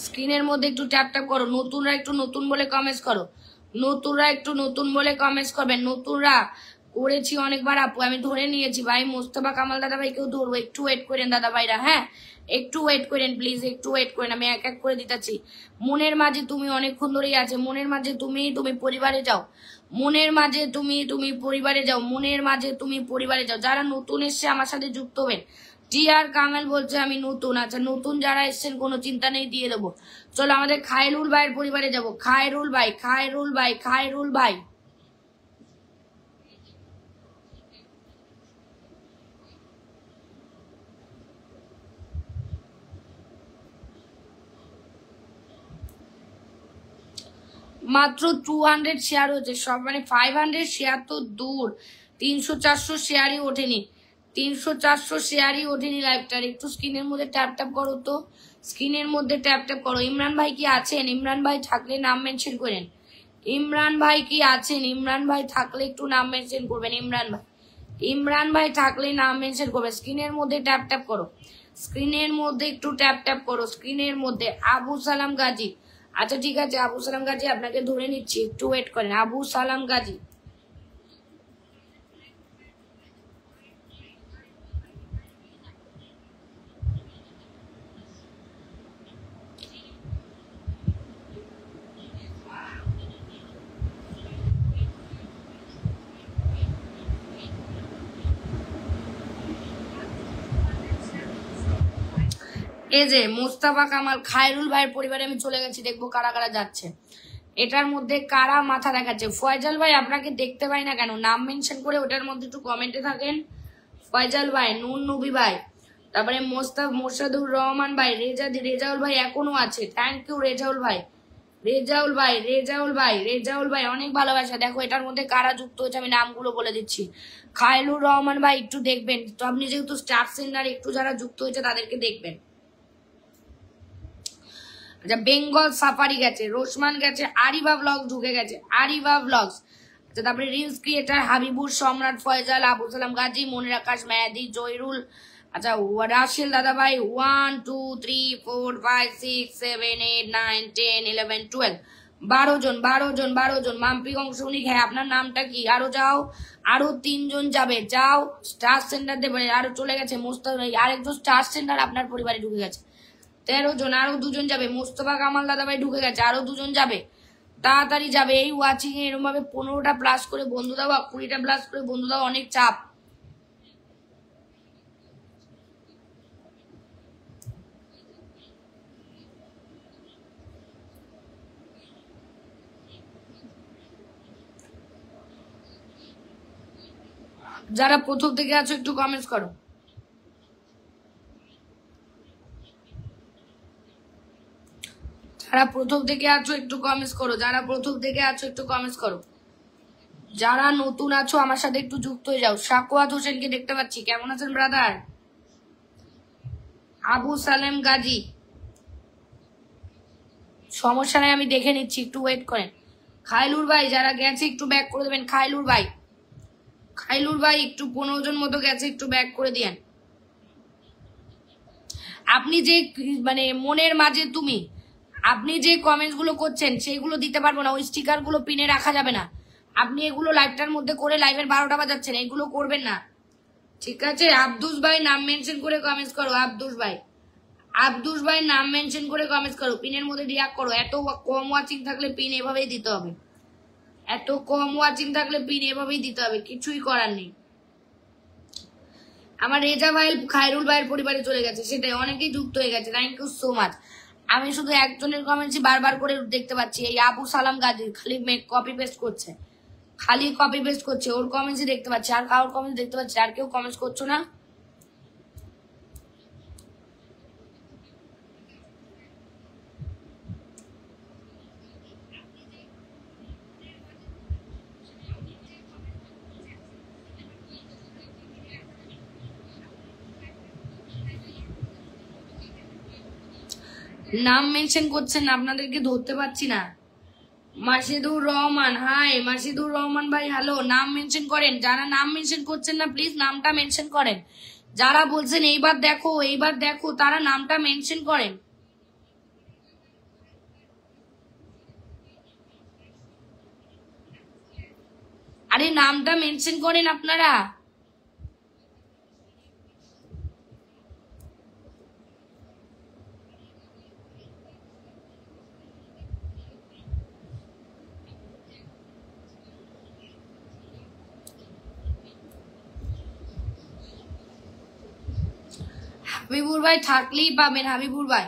স্ক্রিনের মধ্যে একটু ট্যাপ ট্যাপ করো, নতুনরা একটু নতুন বলে কমেন্টস করো, নতুনরা একটু নতুন বলে কমেন্টস করবেন। নতুনরা করেছি অনেকবার আপু, আমি ধরে নিয়েছি ভাই। মোস্তফা কামাল দাদা ভাইকেও ধরবো, একটু ওয়েট করেন দাদা ভাইরা, হ্যাঁ একটু ওয়েট করেন প্লিজ, একটু ওয়েট করেন, আমি এক এক করে দিতেছি। মনের মাঝে তুমি অনেকক্ষণ ধরেই আছে, মনের মাঝে তুমি পরিবারে যাও, মনের মাঝে তুমি পরিবারে যাও, মনের মাঝে তুমি পরিবারে যাও। যারা নতুন এসছে আমার সাথে যুক্ত হবেন। টিআর কামেল বলছে আমি নতুন, আচ্ছা নতুন যারা এসছেন কোনো চিন্তা নেই, দিয়ে দেবো। চলো আমাদের খায়রুল ভাইয়ের পরিবারে যাব, খায়রুল ভাই মাত্র 200 শেয়ার হচ্ছে সব, মানে 500 শেয়ার তো দূর, 300-400 শেয়ারই ওঠেনি, 300-400 শেয়ারই ওঠেনি লাইভটার। একটু স্ক্রিনের মধ্যে ট্যাপ ট্যাপ করো তো, স্ক্রিনের মধ্যে ট্যাপ ট্যাপ করো। ইমরান ভাই কি আছেন? ইমরান ভাই থাকলে নাম মেনশন করেন। ইমরান ভাই কি আছেন? ইমরান ভাই থাকলে একটু নাম মেনশন করবেন। ইমরান ভাই থাকলে নাম মেনশন করবে। স্ক্রিনের মধ্যে ট্যাপ ট্যাপ করো, স্ক্রিনের মধ্যে একটু ট্যাপ ট্যাপ করো, স্ক্রিনের মধ্যে। আবু সালাম গাজী, আচ্ছা ঠিক আছে আবু সালাম গাজী আপনাকে ধরে নিচ্ছি, একটু ওয়েট করেন। আবু সালাম গাজী, এই যে মোস্তাফা কামাল খায়রুল ভাইয়ের পরিবারে আমি চলে গেছি, দেখবো কারা কারা যাচ্ছে। এটার মধ্যে কারা মাথা দেখাচ্ছে? ফয়জাল ভাই আপনাকে দেখতে পাই না কেন? নাম মেনশন করে ওটার মধ্যে একটু কমেন্টে থাকেন। ফয়জাল ভাই, নুন নবী ভাই, তারপরে মোর্শাদুর রহমান ভাই, রেজাউল ভাই এখনো আছে, থ্যাংক ইউ রেজাউল ভাই। রেজাউল ভাই, রেজাউল ভাই, রেজাউল ভাই অনেক ভালোবাসা। দেখো এটার মধ্যে কারা যুক্ত হয়েছে আমি নামগুলো বলে দিচ্ছি। খায়রুল রহমান ভাই একটু দেখবেন তো, আপনি যেহেতু স্টার সেন্টার একটু যারা যুক্ত হয়েছে তাদেরকে দেখবেন। আচ্ছা বেঙ্গল সাফারি গেছে, রোশমান গেছে, আরিবা ব্লগস ঢুকে গেছে, আরিবা ব্লগস। আচ্ছা তারপরে রিলস ক্রিয়েটার হাবিবুর, সম্রাট, ফয়জাল, আবু সালাম গাজী, মনির আকাশ, মেহেদি, জয়রুল, আচ্ছা রাশেল দাদা ভাই, 1 2 3 4 5 6 7 8 9 10 11 12, 12 জন, 12 জন, 12 জন। মাম্পি অংশনিক, হ্যাঁ আপনার নামটা কি? আরো যাও, আরো 3 জন যাবে, যাও স্টার সেন্টার দেবে। আরো চলে গেছে মোস্তাফা, আরেকজন স্টার সেন্টার আপনার পরিবারে ঢুকে গেছে। 13 জন, আরো 2 জন যাবে। মোস্তফা কামাল দাদা ভাই ঢুকে গেছে, আরো 2 জন যাবে, তাড়াতাড়ি যাবে। এই ওয়াচিং এ এরকম ভাবে 15টা প্লাস করে বন্ধু দাও, 20টা প্লাস করে বন্ধু দাও, অনেক চাপ। যারা প্রথম থেকে আছো একটু কমেন্টস করো। যারা প্রথম থেকে আছো একটু কমেন্টস করো, যারা প্রথম থেকে আছো একটু কমেন্টস করো। যারা নতুন আছো আমার সাথে একটু যুক্ত হয়ে যাও। সাকওয়াত হোসেনকে দেখতে পাচ্ছি, কেমন আছেন ব্রাদার? আবু সালেম গাজী, সমস্যা নাই আমি দেখে নিচ্ছি, একটু ওয়েট করেন। খাইলুর ভাই যারা গেছে একটু ব্যাক করে দেবেন। খাইলুর ভাই, খাইলুর ভাই একটু 15 জন মতো গেছে, একটু ব্যাক করে দিয়েন। আপনি যে মানে মনের মাঝে তুমি, আপনি যে কমেন্টস গুলো করছেন সেইগুলো দিতে পারবো না, ওই স্টিকার গুলো পিনে রাখা যাবে না। আপনি এগুলো লাইভটার মধ্যে করে লাইভের 12টা বাজাচ্ছেন, এগুলো করবেন না, ঠিক আছে? আব্দুস ভাই নাম মেনশন করে কমেন্টস করো। আব্দুস ভাই, আব্দুস ভাই নাম মেনশন করে কমেন্টস করো, পিনের মধ্যে রিয়াক্ট করো। এত কম ওয়াচিং থাকলে পিন এভাবেই দিতে হবে, এত কম ওয়াচিং থাকলে পিন এভাবেই দিতে হবে, কিছুই করার নেই। আমার রেজা ভাই খায়রুল ভাইয়ের পরিবারে চলে গেছে, সেটাই অনেকেই যুক্ত হয়ে গেছে, থ্যাংক ইউ সো মাচ। আমি শুধু একজনের কমেন্টসই বারবার করে দেখতে পাচ্ছি, এই আবু সালাম গাজী, খালি কপি পেস্ট করছে, খালি কপি পেস্ট করছে, ওর কমেন্টসই দেখতে পাচ্ছি, আর কারোর কমেন্টস দেখতে পাচ্ছি? আর কেউ কমেন্টস করছো না? নাম মেনশন করছেন না, আপনাদেরকে ধরতে পারছি না। মাসিদুর রহমান, হাই মাসিদুর রহমান ভাই, হ্যালো। নাম মেনশন করেন, যারা নাম মেনশন করছেন না প্লিজ নামটা মেনশন করেন। যারা বলছেন এইবার দেখো এইবার দেখো, তারা নামটা মেনশন করেন। আরে নামটা মেনশন করেন আপনারা। হাবিবুর ভাই থাকলেই পাবেন। হাবিবুর ভাই,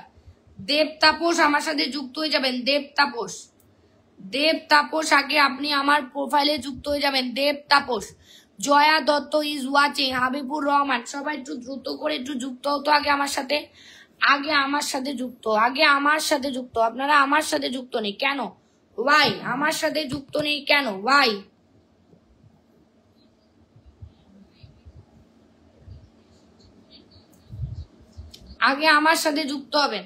দেব তাপস আমার সাথে যুক্ত হয়ে যাবেন। দেব তাপস, দেব তাপস আগে আপনি আমার প্রোফাইলে যুক্ত হয়ে যাবেন। দেব তাপস, জয়া দত্ত ইজ ওয়াচিং, হাবিবুর রহমান, সবাই একটু দ্রুত করে একটু যুক্ত হতো আগে আমার সাথে, আগে আমার সাথে যুক্ত, আগে আমার সাথে যুক্ত। আপনারা আমার সাথে যুক্ত নেই কেন? ওয়াই আমার সাথে যুক্ত নেই কেন? ওয়াই? আগে আমার সাথে যুক্ত হবেন।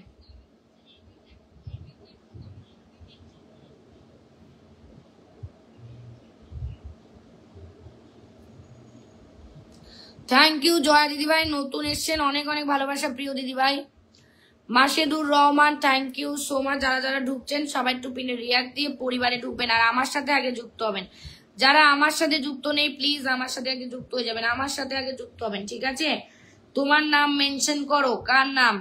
থ্যাংক ইউ জয়া দিদিভাই, নতুন এসছেন, অনেক অনেক ভালোবাসা প্রিয় দিদিভাই। Masedur Rahman, thank you so much. যারা যারা ঢুকছেন সবাই একটু পিনে রিয়াক্ট দিয়ে পরিবারে ঢুকবেন আর আমার সাথে আগে যুক্ত হবেন। যারা আমার সাথে যুক্ত নেই প্লিজ আমার সাথে আগে যুক্ত হয়ে যাবেন, আমার সাথে আগে যুক্ত হবেন, ঠিক আছে? তোমার নাম মেনশন করো, কার নাম?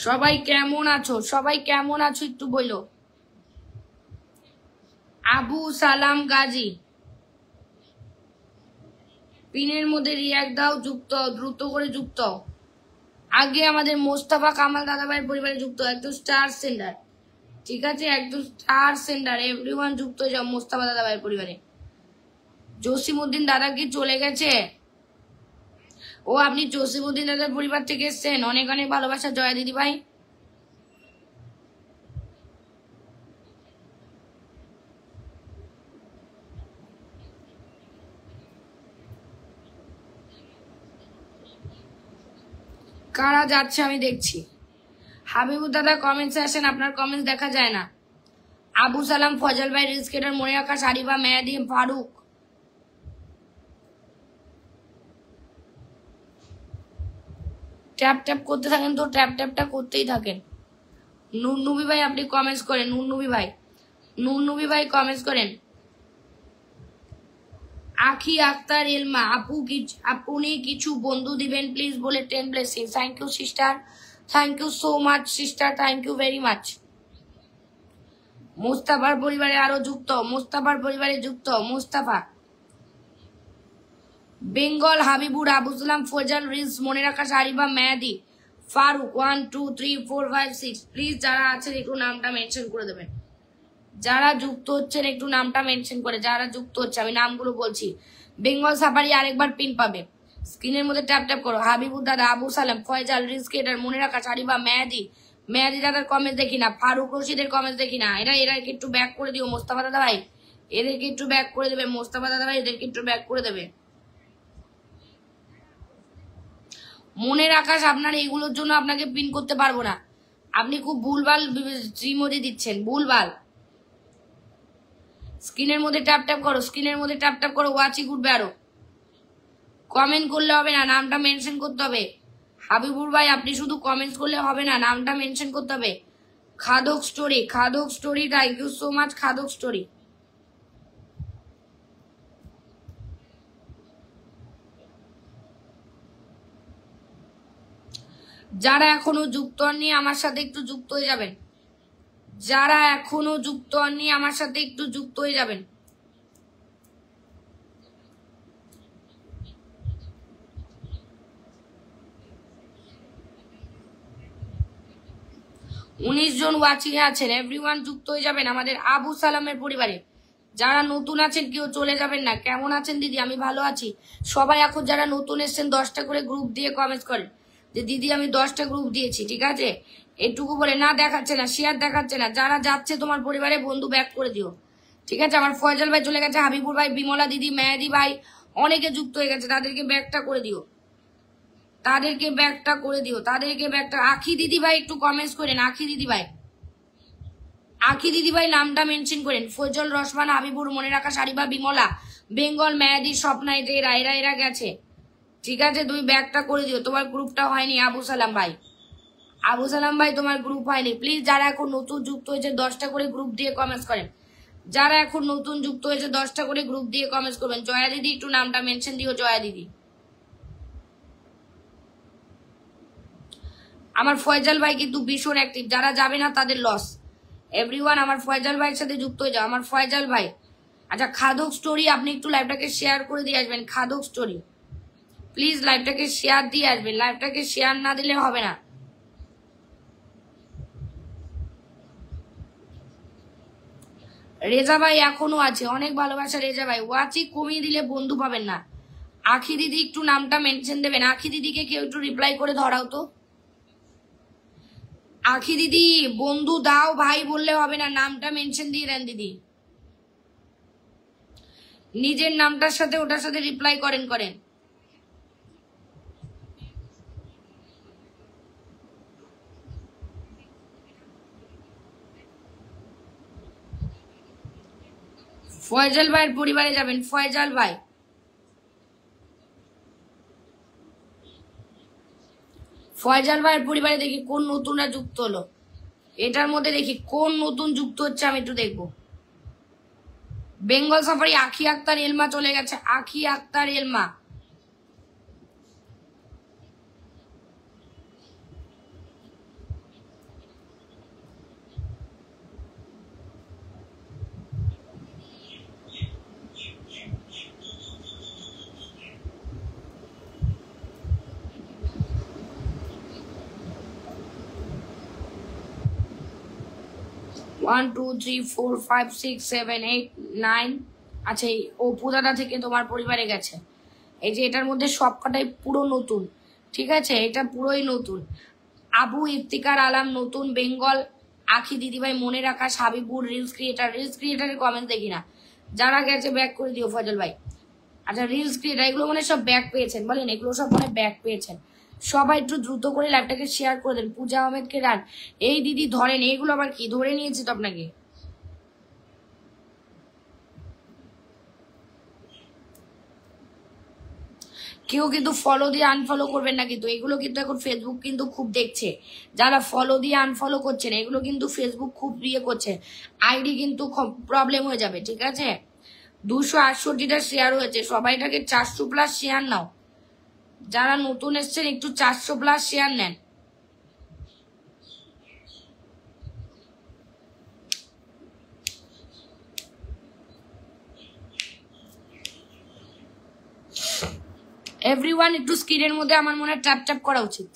সবাই কেমন আছো? সবাই কেমন আছো একটু বলো। আবু সালাম গাজী, পিনের মধ্যে রিয়াক্ট দাও, যুক্ত দ্রুত করে যুক্ত। আগে আমাদের মোস্তফা কামাল দাদাভাইয়ের পরিবারে যুক্ত, একদম স্টার সেন্ডার, ঠিক আছে? একদম স্টার সেন্ডার, এভরিওয়ান যুক্ত হয়ে যাও মোস্তফা দাদাভাইয়ের পরিবারে। জসিমউদ্দিন দাদা কি চলে গেছে? ও আপনি জসিমউদ্দিন দাদার পরিবার থেকে এসছেন, অনেক অনেক ভালোবাসা জয়া দিদি ভাই। কারা যাচ্ছে আমি দেখছি। হাবিবুর দাদা কমেন্টসে আসেন, আপনার কমেন্টস দেখা যায় না। আবু সালাম, ফজল ভাই, রিস্কেটার, মনে আকাশ, আরিবা, মেয়াদি, ফারুক। ট্যাপ ট্যাপ করতে থাকেন তো, ট্যাপ ট্যাপটা করতেই থাকেন। নুরনবী ভাই আপনি কমেন্টস করেন, নুরনবী ভাই, নুরনবী ভাই কমেন্টস করেন। আখি আক্তার এলমা, আপনি কিছু বন্ধু দিবেন প্লিজ বলে 10 blessing. Thank you sister, thank you so much sister, thank you very much. মুস্তাফার পরিবারে আরো যুক্ত, মুস্তাফার পরিবারে যুক্ত, মুস্তাফা। বেঙ্গল, হাবিবুর, আবু সালাম, ফজল, রিজ, মনে রাখা, আরিবা, মেয়াদি, ফারুক। 1 2 3 4 5 6। প্লিজ যারা আছেন একটু নামটা মেনশন করে দেবেন, যারা যুক্ত হচ্ছেন একটু নামটা মেনশন করে, যারা যুক্ত হচ্ছে আমি নামগুলো বলছি। বেঙ্গল সাফারি আরেকবার পিন পাবে, স্ক্রিনের মধ্যে ট্যাপ ট্যাপ করো। হাবিবুর দাদা, আবু সালাম, ফয়জাল, রিজকেটার, মনে রাখা, আরিবা, মেয়াদি, মেয়াদি দাদার কমেন্টস দেখি না, ফারুক রশিদের কমেন্টস দেখি না। এদেরকে একটু ব্যাক করে দিও মোস্তফা দাদা ভাই, এদেরকে একটু ব্যাক করে দেবে মোস্তফা দাদা ভাই, এদেরকে একটু ব্যাক করে দেবে। মনে রাখাস আপনার এইগুলোর জন্য আপনাকে পিন করতে পারবো না, আপনি খুব ভুলভাল শ্রীমতি দিচ্ছেন, ভুলভাল। স্ক্রিনের মধ্যে ট্যাপ ট্যাপ করো, স্ক্রিনের মধ্যে ট্যাপ ট্যাপ করো, ওয়াচই ঘুরবে আরো। কমেন্ট করলে হবে না, নামটা মেনশন করতে হবে। হাবিবুর ভাই আপনি শুধু কমেন্টস করলে হবে না, নামটা মেনশন করতে হবে। Khadok story, Khadok story, thank you so much Khadok story. যারা এখনো যুক্ত হননি আমার সাথে একটু যুক্ত হয়ে যাবেন, যারা এখনো যুক্ত হননি আমার সাথে একটু যুক্ত হয়ে যাবেন। 19 জন ওয়াচিং এ আছেন, এভরিওয়ান যুক্ত হয়ে যাবেন আমাদের আবু সালামের পরিবারে। যারা নতুন আছেন কেউ চলে যাবেন না। কেমন আছেন দিদি? আমি ভালো আছি। সবাই এখন যারা নতুন এসছেন 10টা করে গ্রুপ দিয়ে কমেন্ট করেন যে দিদি আমি 10টা গ্রুপ দিয়েছি, ঠিক আছে? এটুকু বলে না, দেখাচ্ছে না, শেয়ার দেখাচ্ছে না। যারা যাচ্ছে তোমার পরিবারে বন্ধু ব্যাক করে দিও, ঠিক আছে? আমার ফয়জল ভাই চলে গেছে, হাবিবুর ভাই, বিমলা দিদি, মেহেদি ভাই অনেকে যুক্ত হয়ে গেছে, তাদেরকে ব্যাকটা করে দিও, তাদেরকে ব্যাকটা করে দিও, তাদেরকে ব্যাকটা। আখি দিদি ভাই একটু কমেন্টস করেন, আখি দিদি ভাই, আখি দিদি ভাই নামটা মেনশন করেন। ফজল, রসমান, হাবিবুর, মনে রাখা, সারিবা, বিমলা, বেঙ্গল, মেয়াদি, স্বপ্না, এরা এরা এরা গেছে, ঠিক আছে? তুমি ব্যাকটা করে দিও, তোমার গ্রুপটা হয়নি আবু সালাম ভাই, আবু সালাম ভাই তোমার গ্রুপ হয়নি। প্লিজ যারা এখন নতুন যুক্ত হয়েছে 10টা করে গ্রুপ দিয়ে কমেন্টস করেন, যারা এখন নতুন যুক্ত হয়েছে 10টা করে গ্রুপ দিয়ে কমেন্টস করবেন। জয়া দিদি একটু নামটা মেনশন দিও, জয়া দিদি। আমার ফয়জাল ভাই কিন্তু ভীষণ অ্যাক্টিভ, যারা যাবে না তাদের লস। এভরিওয়ান আমার ফয়জাল ভাইয়ের সাথে যুক্ত হয়ে যাও, আমার ফয়জাল ভাই। আচ্ছা খাদক স্টোরি আপনি একটু লাইভটাকে শেয়ার করে দিয়ে আসবেন, খাদক স্টোরি প্লিজ লাইভটাকে শেয়ার দিয়ে আসবেন, লাইভটাকে শেয়ার না দিলে হবে না। রেজা ভাই এখনো আছে, অনেক ভালোবাসা রেজা ভাই। ওয়াচি কমিয়ে দিলে বন্ধু পাবেন না। আখি দিদি একটু নামটা মেনশন দেবেন, আখি দিদিকে কেউ একটু রিপ্লাই করে ধরাও তো। আখি দিদি বন্ধু দাও ভাই বললে হবে না, নামটা মেনশন দিয়ে দেন দিদি, নিজের নামটার সাথে ওটার সাথে রিপ্লাই করেন। ফয়জাল ভাইয়ের পরিবারে যাবেন, ফয়জাল ভাই। ফয়জাল ভাইয়ের পরিবারে দেখি কোন নতুনরা যুক্ত হলো, এটার মধ্যে দেখি কোন নতুন যুক্ত হচ্ছে, আমি একটু দেখবো। বেঙ্গল সাফারি আখি আক্তার এলমা চলে গেছে, Akhi Akter Elma. One two three four five six seven eight nine. আচ্ছা, এই অপু দাদা থেকে তোমার পরিবারে গেছে। এই যে এটার মধ্যে সবকটাই পুরো নতুন, ঠিক আছে, এটা পুরোই নতুন। আবু ইফতিকার আলাম নতুন, বেঙ্গল আখি দিদিভাই, মনে রাখা হাবিবুর, রিলস ক্রিয়েটারের কমেন্ট দেখি না, যারা গেছে ব্যাক করে দিও ফজল ভাই। আচ্ছা, রিলস ক্রিয়েটার এগুলো মানে সব ব্যাক পেয়েছেন বলেন, এগুলো সব মানে ব্যাক পেয়েছেন। সবাই একটু দ্রুত করে লাইভটাকে শেয়ার করে দেন। পূজা আহমেদকে রান, এই দিদি ধরেন, এইগুলো আবার কি ধরে নিয়েছি তো আপনাকে। কেউ কিন্তু ফলো দিয়ে আনফলো করবেন না কিন্তু, এগুলো কিন্তু এখন ফেসবুক কিন্তু খুব দেখছে। যারা ফলো দিয়ে আনফলো করছেন এগুলো কিন্তু ফেসবুক খুব ইয়ে করছে, আইডি কিন্তু প্রবলেম হয়ে যাবে, ঠিক আছে। 268টা শেয়ার হয়েছে, সবাইটাকে 400+ শেয়ার নাও। যারা নতুন এসছেন একটু 400+ শেয়ার নেন। এভরিওয়ান একটু স্ক্রিনের মধ্যে আমার মনে হয় ট্যাপ ট্যাপ করা উচিত,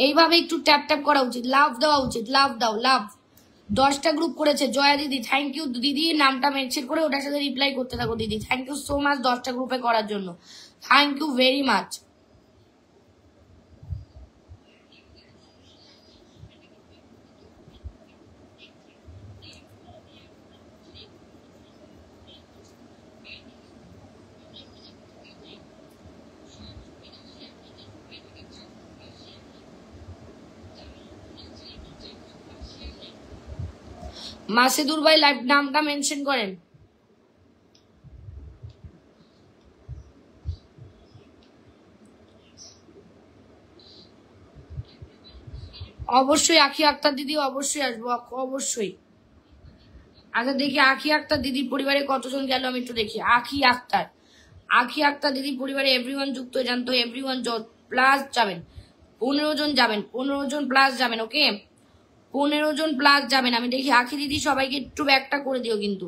এইভাবে একটু ট্যাপ ট্যাপ করা উচিত, লাভ দেওয়া উচিত, লাভ দাও, লাভ। 10টা গ্রুপ করেছে জয়া দিদি, থ্যাংক ইউ দিদি, নামটা মেনশন করে ওটার সাথে রিপ্লাই করতে থাকো দিদি, থ্যাংক ইউ সো মাচ 10টা গ্রুপে করার জন্য, thank you very much. Masidur ভাই লাইভ নামটা মেনশন করেন। অবশ্যই আখি আক্তার দিদি, অবশ্যই আসবো, অবশ্যই। আচ্ছা দেখি আখি আক্তার দিদির পরিবারে কতজন গেল, আমি একটু দেখি। আখি আক্তার দিদির পরিবারে এভরিওয়ান যুক্ত হয়ে যান তো, এভরিওয়ান প্লাস যাবেন, 15 জন যাবেন, 15 জন প্লাস যাবেন, ওকে 15 জন প্লাস যাবেন। আমি দেখি আখি দিদি সবাইকে একটু ব্যাকটা করে দিও কিন্তু,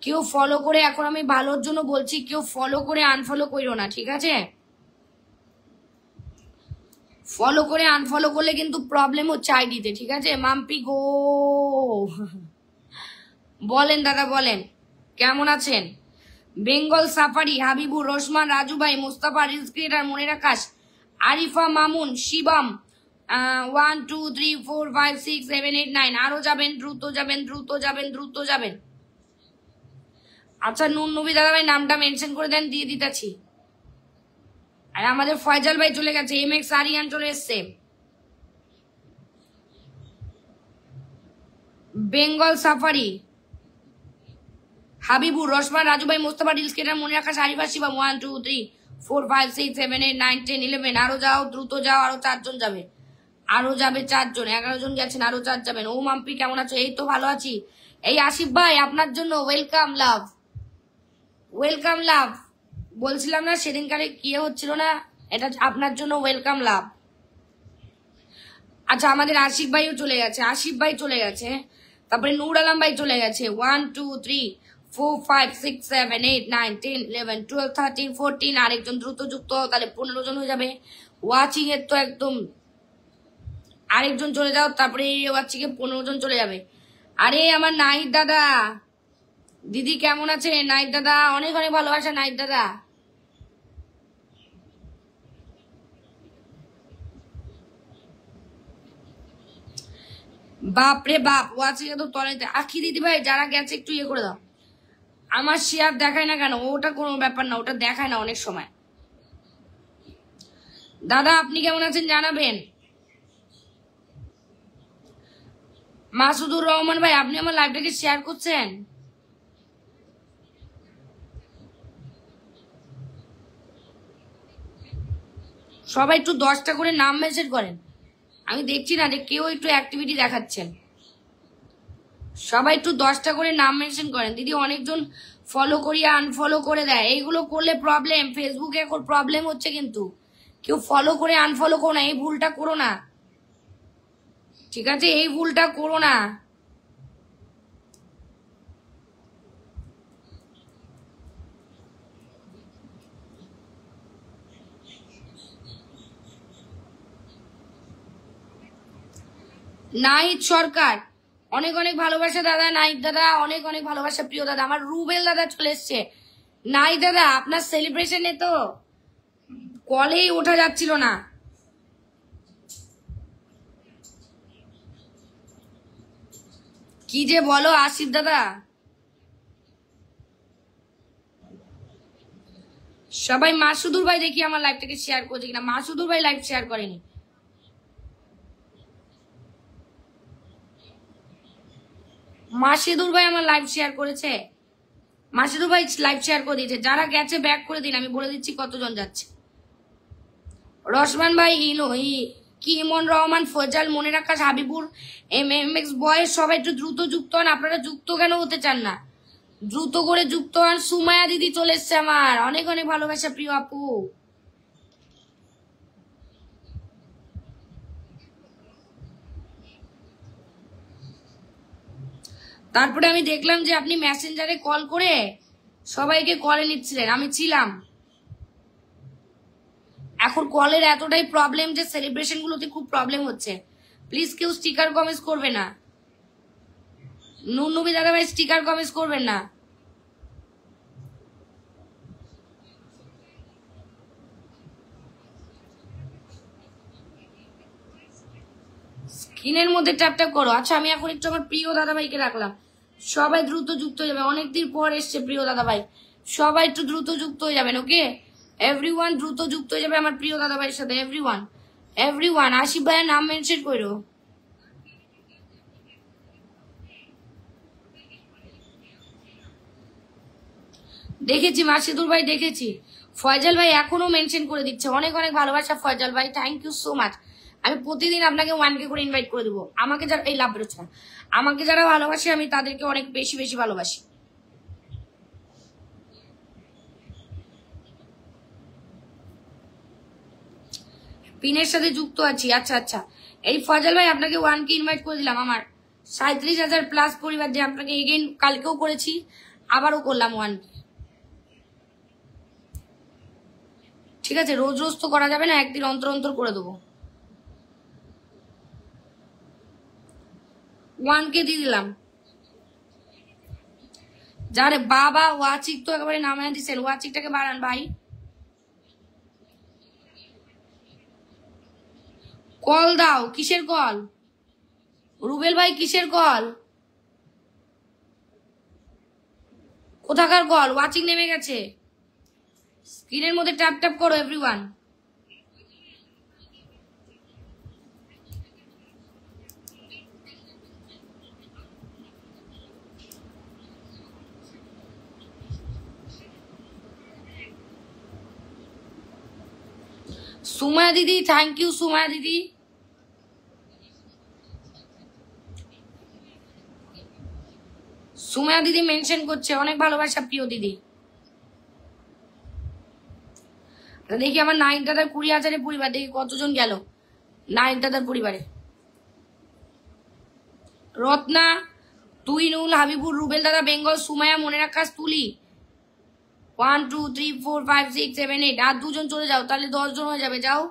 কেউ ফলো করে, এখন আমি ভালোর জন্য বলছি, কেউ ফলো করে আনফলো করো না, ঠিক আছে। ফলো করে আনফলো করলে কিন্তু প্রবলেম হচ্ছে আইডিতে, ঠিক আছে। মাম্পি গো বলেন দাদা, বলেন কেমন আছেন। বেঙ্গল সাফারি হাবিবুর, রহমান, রাজু ভাই, মোস্তাফা, রিলস ক্রিয়েটার, মনে রাখাস, আরিফা, মামুন, শিবম, 1 2 3 4 5 6 7 8 9। আরো যাবেন, দ্রুত যাবেন, দ্রুত যাবেন, দ্রুত যাবেন। আচ্ছা নুন নবী দাদা ভাই নামটা মেনশন করে দেন, দিয়ে দিতেছি। আর আমাদের ফয়জাল ভাই চলে গেছে, MX আরিয়ান চলে এসছে। বেঙ্গল সাফারি হাবিবুর, রহমান, রাজু ভাই, মোস্তফা, রিলস ক্রিয়েটার, মনে রাখা, আরিফা, শিবম, 1 2 3 4 5 6 7 8 9 10 11। আরো যাও, দ্রুত যাও, আরো 4 জন যাবে, আরো যাবে 4 জন, 11 জন গেছেন, আরো 4 যাবেন। ও মাম্পি কেমন আছো, এই তো ভালো আছি। এই আসিফ ভাই আপনার জন্য ওয়েলকাম লাভ, ওয়েলকাম লাভ। বলছিলাম না সেদিনকারে কি হচ্ছিল না, এটা আপনার জন্য ওয়েলকাম লাভ। আচ্ছা আমাদের আশিক ভাইও চলে গেছে, আসিফ ভাই চলে গেছে, তারপরে নূর আলম ভাই চলে গেছে। 1 2 3 4 5 6 7 8 9 10 11 12 13 14। আরেকজন দ্রুত যুক্ত হও, তাহলে 15 জন হয়ে যাবে। ওয়াচিং এর তো একদম, আরেকজন চলে যাও, তারপরে ওয়াচিং এ 15 জন চলে যাবে। আরে আমার নাহিদ দাদা, দিদি কেমন আছে নাহিদ দাদা, অনেক অনেক ভালোবাসা নাহিদ দাদা। বাপরে বাপ, ওয়াচিং এ তো তলাইতে। আখি দিদি ভাই যারা গেছে একটু ইয়ে করে দাও। আমার শেয়ার দেখায় না কেন, ওটা কোনো ব্যাপার না, ওটা দেখায় না অনেক সময়। দাদা আপনি কেমন আছেন জানাবেন। মাসুদুর রহমান ভাই আপনি আমার লাইভটাকে শেয়ার করছেন। সবাই একটু 10টা করে নাম মেসেজ করেন। আমি দেখছি না যে কেউ একটু অ্যাক্টিভিটি দেখাচ্ছেন। সবাই একটু 10টা করে নাম মেনশন করেন। দিদি অনেকজন ফলো করিয়ে আনফলো করে দেয়, এইগুলো করলে প্রবলেম। ফেসবুকে এখন প্রবলেম হচ্ছে, কিন্তু কেউ ফলো করে আনফলো করো না, এই ভুলটা করো না, ঠিক আছে? এই ভুলটা করো না। নাহিদ সরকার, অনেক অনেক ভালোবাসা দাদা। নাহিদ দাদা অনেক অনেক ভালোবাসা, প্রিয় দাদা। আমার রুবেল দাদা চলে এসছে। নাহিদ দাদা আপনার সেলিব্রেশনে তো কলেই ওঠা যাচ্ছিল না। কি যে বলো আসিফ দাদা। সবাই মাসুদুর ভাই দেখি আমার লাইভটাকে শেয়ার করছে কিনা। মাসুদুর ভাই লাইভ শেয়ার করেনি। মাসিদুর ভাই আমার লাইভ শেয়ার করেছে। মাসিদুর ভাই লাইভ শেয়ার করে দিয়েছে। যারা গেছে ব্যাক করে দিন, আমি বলে দিচ্ছি কতজন যাচ্ছে। রসমান ভাই, কি ইমন রহমান, ফজল, মনে রাখা, হাবিবুর, MMX বয়েস, সবাই একটু দ্রুত যুক্ত হন। আপনারা যুক্ত কেন হতে চান না? দ্রুত করে যুক্ত হন। সুমায়া দিদি চলে এসছে আমার, অনেক অনেক ভালোবাসা প্রিয় আপু। তারপরে আমি দেখলাম যে আপনি মেসেঞ্জারে কল করে সবাইকে কলে নিচ্ছিলেন, আমি ছিলাম। এখন কলের এতটাই প্রবলেম যে সেলিব্রেশন গুলোতে খুব প্রবলেম হচ্ছে। প্লিজ কেউ স্টিকার কমেন্টস করবে না। নুনবি দাদা ভাই স্টিকার কমেন্টস করবেন না। স্ক্রিনের মধ্যে ট্যাপ ট্যাপ করো। আচ্ছা আমি এখন একটু আমার প্রিয় দাদা ভাইকে রাখলাম। সবাই দ্রুত যুক্ত হয়ে যাবে, অনেকদিন পর এসছে প্রিয় দাদা ভাই। সবাই একটু দ্রুত যুক্ত হয়ে যাবেন, ওকে? এভরিওয়ান দ্রুত যুক্ত হয়ে যাবে আমার প্রিয় দাদা ভাইয়ের সাথে। Everyone everyone. আশিফ ভাইয়ের নাম মেনশন করো। দেখেছি মাসিদুর ভাই, দেখেছি। ফয়জাল ভাই এখনো মেনশন করে দিচ্ছে, অনেক অনেক ভালোবাসা ফয়জাল ভাই, থ্যাংক ইউ সো মাচ। আমি প্রতিদিন আপনাকে 1K করে ইনভাইট করে দেবো। আমাকে যারা, এই লাভ বেরোচ্ছে না, আমাকে যারা ভালোবাসে আমি তাদেরকে অনেক বেশি বেশি ভালোবাসি। পিনের সাথে যুক্ত আছি। আচ্ছা আচ্ছা, এই ফয়জাল ভাই আপনাকে 1K ইনভাইট করে দিলাম। আমার 37,000 প্লাস পরিবার, যে আপনাকে এগেইন কালকেও করেছি, আবারও করলাম 1K। ঠিক আছে, রোজ রোজ তো করা যাবে না, একদিন অন্তর অন্তর করে দেবো। 1K দিয়ে দিলাম। যারে বাবা, ওয়াচিক তো একেবারে নামায় দিচ্ছেন। ওয়াচিকটাকে বাড়ান ভাই। কল দাও। কিসের কল? রুবেল ভাই কিসের কল? কোথাকার কল? ওয়াচিং নেমে গেছে। স্ক্রিনের মধ্যে ট্যাপ ট্যাপ করো এভরিওয়ান। সুমায়া দিদি, থ্যাংক ইউ সুমায়া দিদি। সুমায়া দিদি মেনশন করছে, অনেক ভালোবাসা প্রিয় দিদি। দেখি আমার নাইন দাদার 20,000-এর পরিবার, দেখি কতজন গেল নাইন দাদার পরিবারে। রত্না, তুইনুল, হাবিবুর, রুবেল দাদা, বেঙ্গল, সুমায়া, মনে রাখাস, তুলি। 1 2 3 4 5 6 7 8। আর 2জন চলে যাও, তাহলে 10 জন হয়ে যাবে। যাও,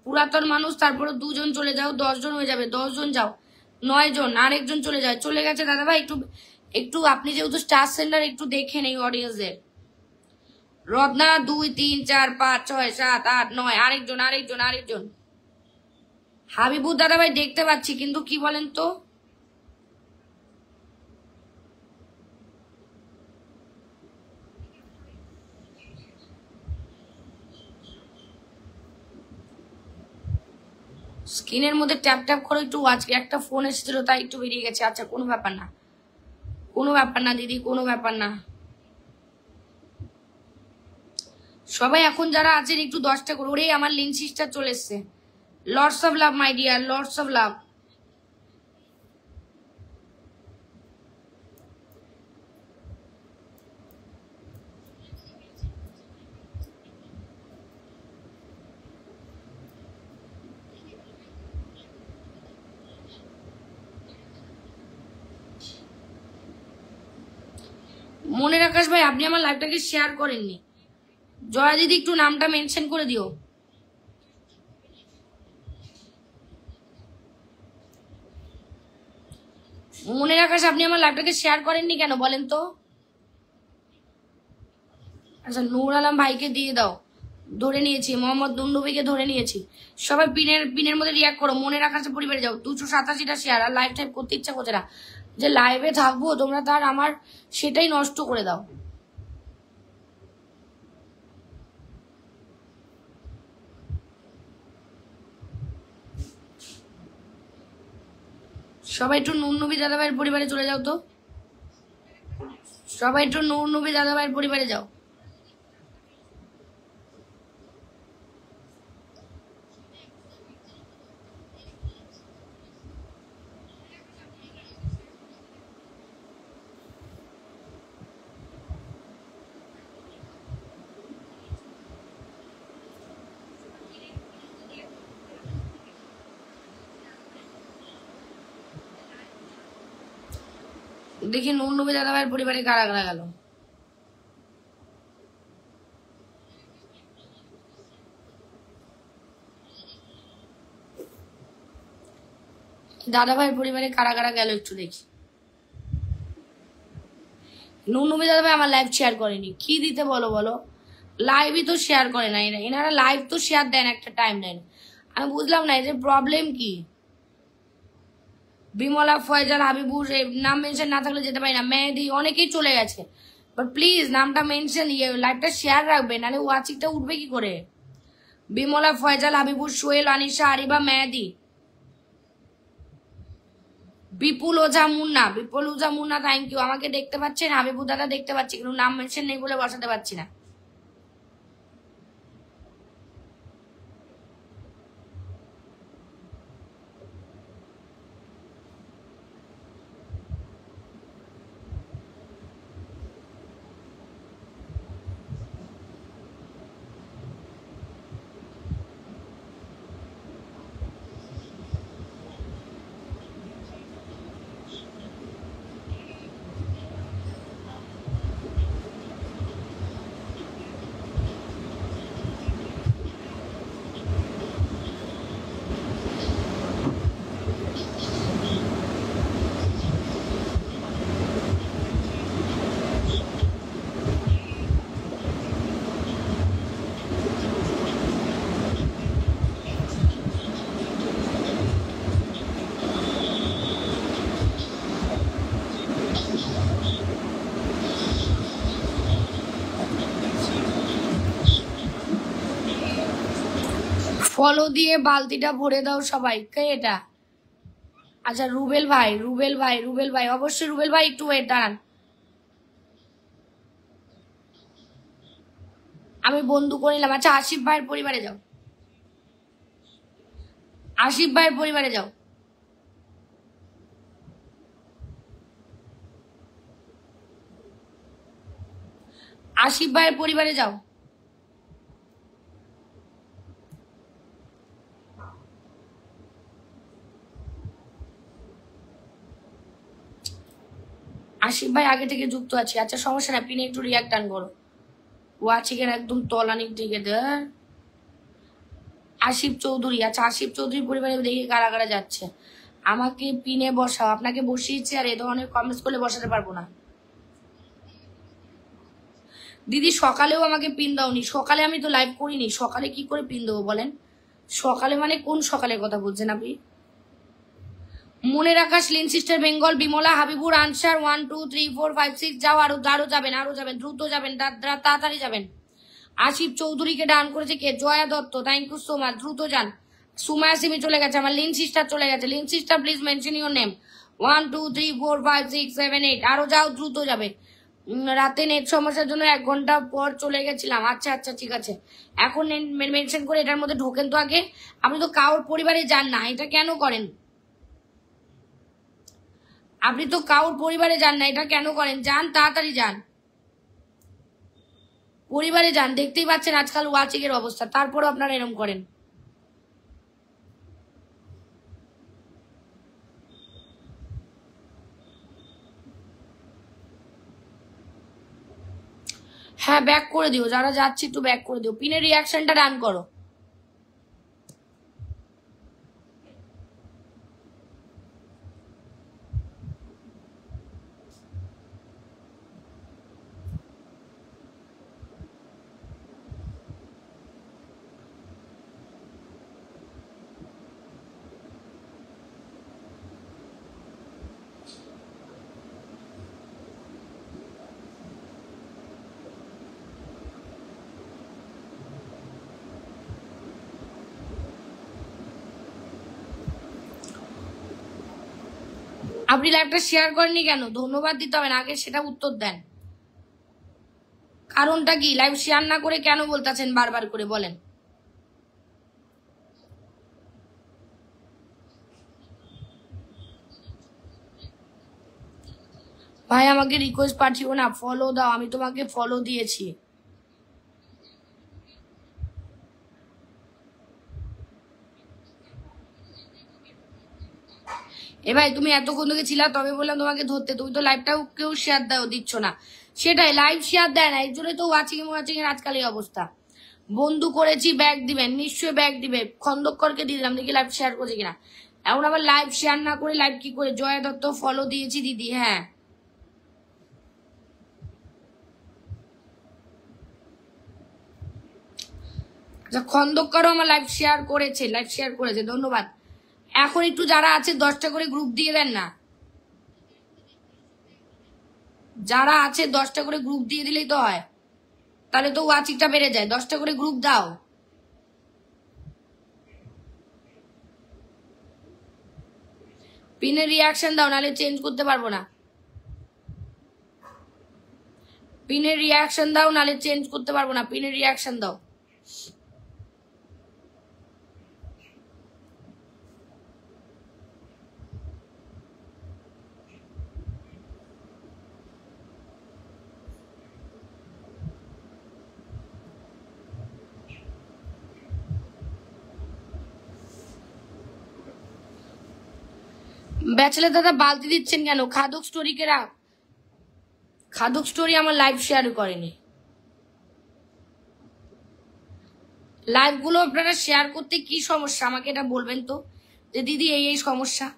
পুরাতন মানুষ, তারপরে 2জন চলে যাও, 10 জন হয়ে যাবে। 10 জন যাও, 9 জন। আরেকজন চলে যায়, চলে গেছে দাদা ভাই। একটু একটু আপনি যেহেতু স্টার সেন্টার, একটু দেখে নেই অডিয়েন্সদের। রত্না 2 3 4 5 6 7 8 9। আরেকজন আরেকজন আরেকজন। হাবিবুর দাদা ভাই দেখতে পাচ্ছি, কিন্তু কি বলেন তো? স্ক্রিনের মধ্যে ট্যাপ ট্যাপ করে একটু আজকে একটা ফোন এসেছিল, তাই একটু বেরিয়ে গেছে। আচ্ছা, কোনো ব্যাপার না, কোনো ব্যাপার না দিদি, কোনো ব্যাপার না। সবাই এখন যারা আছেন একটু 10টা করে। ওরে আমার লিন সিস্টার চলে এসছে। Lords of love my dear, lords of love. মনের আকাশ ভাই, আপনি আমার লাইভটাকে শেয়ার করেননি। জয়া দিদি একটু নামটা মেনশন করে দিও। মনের আকাশ, আপনি আমার লাইভটাকে শেয়ার করেননি কেন বলেন তো? আচ্ছা, নূর আলম ভাইকে দিয়ে দাও। ধরে নিয়েছি, মোহাম্মদ নুন্নবীকে ধরে নিয়েছি। সবাই পিনের মধ্যে রিয়াক্ট করো। মনের আকাশে পরিবারে যাও। 287টা শেয়ার। আর লাইভ টাইপ করতে ইচ্ছা করছে না, যে লাইভে থাকবো তোমরা তার আমার সেটাই নষ্ট করে দাও। সবাই একটু নূর নবী দাদাভাইয়ের পরিবারে চলে যাও তো। সবাই একটু নূর নবী দাদাভাইয়ের পরিবারে যাও। দেখি নূর নবী দাদাভাইয়ের পরিবারে কারা কারা গেল। দাদাভাইয়ের পরিবারে কারা কারা গেল একটু দেখি। নূর নবী দাদাভাই আমার লাইভ শেয়ার করেনি, কি দিতে বলো বলো? লাইভই তো শেয়ার করে না এনারা। লাইভ তো শেয়ার দেন, একটা টাইম দেন। আমি বুঝলাম না এদের প্রবলেম কি। বিমলা, ফয়জাল, হাবিবুর নাম মেনশন না থাকলে যেতে পারি না। মেহেদি, অনেকেই চলে গেছে। বাট প্লিজ নামটা মেনশন, লাইভটা শেয়ার রাখবেন, নাহলে ওয়াচিংটা উঠবে কি করে? বিমলা, ফয়জাল, হাবিবুর, সোহেল, আনিশা, আরিবা, মেহেদি, বিপুল ওঝা মুন্না। বিপুল ওঝা মুন্না, থ্যাংক ইউ। আমাকে দেখতে পাচ্ছেন? হাবিবুর দাদা দেখতে পাচ্ছি, কিন্তু নাম মেনশন নেই বলে বসাতে পারছি না। ফলো দিয়ে বালতিটা ভরে দাও সবাই। কে এটা? আচ্ছা, রুবেল ভাই, রুবেল ভাই, রুবেল ভাই, অবশ্যই রুবেল ভাই একটু ওয়েট দাঁড়ান। আমি বন্ধু করে নিলাম। আচ্ছা, আসিফ ভাইয়ের পরিবারে যাও। আসিফ ভাইয়ের পরিবারে যাও। আসিফ ভাইয়ের পরিবারে যাও। আসিফ ভাই আগে থেকে যুক্ত আছে। আচ্ছা, সমস্যা না, পিনে একটু রিয়াক্ট টান করো। ওয়াচিকেন একদম তলানির দিকে দেয়। আসিফ চৌধুরী, আচ্ছা আসিফ চৌধুরী পরিবারে দেখি কারা কারা যাচ্ছে। আমাকে পিনে বসাও। আপনাকে বসিয়েছি, আর এ ধরনের কমেন্টস করলে বসাতে পারবো না। দিদি সকালেও আমাকে পিন দাওনি। সকালে আমি তো লাইভ করিনি। সকালে কি করে পিন দেবো বলেন? সকালে মানে কোন সকালের কথা বলছেন আপনি? Moner Akash, Lin sister, Bengal, Bimala, Habibur, Ansar, 1 2 3 4 5 6 যাও। আরো আরো যাবেন, আরো যাবেন, দ্রুত যাবেন, তাড়াতাড়ি যাবেন। আসিফ চৌধুরীকে ডান করেছে কে? Joya Dutta, thank you so much, দ্রুত যান। সুমায়া সিমি চলে গেছে। আমার লিন সিস্টার চলে গেছে। Lynn sister please mention your name. 1 2 3 4 5 6 7 8 আরো যাও, দ্রুত যাবে। রাতে নেট সমস্যার জন্য 1 ঘন্টা পর চলে গেছিলাম। আচ্ছা আচ্ছা ঠিক আছে, এখন মেনশন করে এটার মধ্যে ঢোকেন তো আগে। আপনি তো কারোর পরিবারে যান না, এটা কেন করেন? আপনি তো কারোর পরিবারে যান না, এটা কেন করেন? যান, তাড়াতাড়ি যান, পরিবারে যান। দেখতেই পাচ্ছেন আজকাল ওয়াচিং এর অবস্থা, তারপরও আপনারা এরকম করেন। হ্যাঁ ব্যাক করে দিও, যারা যাচ্ছে একটু ব্যাক করে দিও। পিনের রিয়াকশনটা রান করো। আপনি লাইভটা শেয়ার করেননি কেন? ধন্যবাদ দিতে হবে না, আগে সেটা উত্তর দেন। কারণটা কি? লাইভ শেয়ার না করে কেন বলতেছেন বারবার করে? বলেন। ভাই আমাকে রিকোয়েস্ট পাঠিও না, ফলো দাও, আমি তোমাকে ফলো দিয়েছি। এ ভাই তুমি এতক্ষণ থেকে ছিলা, তবে বললাম তোমাকে ধরতে, তুমি তো লাইভটাও কেউ শেয়ার দিচ্ছ না। সেটাই, লাইভ শেয়ার দেয় না, এই জন্যই তো ওয়াচিং এর আজকাল এই অবস্থা। বন্ধু করেছি, ব্যাগ দিবেন, নিশ্চয়ই ব্যাগ দিবে। খন্দকারকে দিয়ে দিলাম, দেখি লাইভ শেয়ার করছে কিনা। এখন আবার লাইভ শেয়ার না করে লাইভ কি করে? জয়া দত্ত ফলো দিয়েছি দিদি, হ্যাঁ। আচ্ছা, খন্দকারও আমার লাইভ শেয়ার করেছে, ধন্যবাদ। এখন একটু যারা আছে 10টা করে গ্রুপ দিয়ে দেন না, যারা আছে 10টা করে গ্রুপ দিয়ে দিলেই তো হয়, তাহলে তো ওয়াচিংটা বেড়ে যায়। 10টা করে গ্রুপ দাও। পিনের রিয়াকশন দাও, নাহলে চেঞ্জ করতে পারবো না। পিনের রিয়াকশন দাও, নাহলে চেঞ্জ করতে পারবো না। পিনের রিয়াকশন দাও। ব্যাচেলার দাদা বালতি দিচ্ছেন কেন? খাদক স্টোরি আমার লাইভ শেয়ার করেনি। লাইভ গুলো আপনারা শেয়ার করতে কি সমস্যা আমাকে এটা বলবেন তো, যে দিদি এই সমস্যা।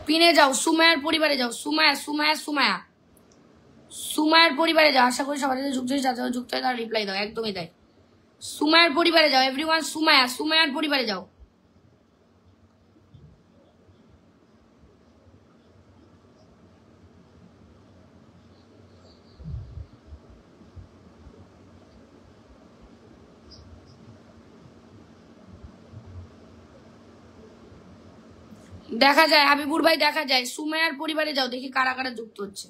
পিনে যাও, সুমায়ার পরিবারে যাও। সুমায়ার পরিবারে যাও। আশা করি সবার সাথে যুক্ত হয়ে যুক্ত হয়ে তার রিপ্লাই দাও, একদমই তাই। সুমায়ার পরিবারে যাও, এভরিওয়ান। সুমায়ার পরিবারে যাও। দেখা যায় হাবিবুর ভাই, দেখা যায়। সুমায়ার পরিবারে যাও, দেখি কারা কারা যুক্ত হচ্ছে।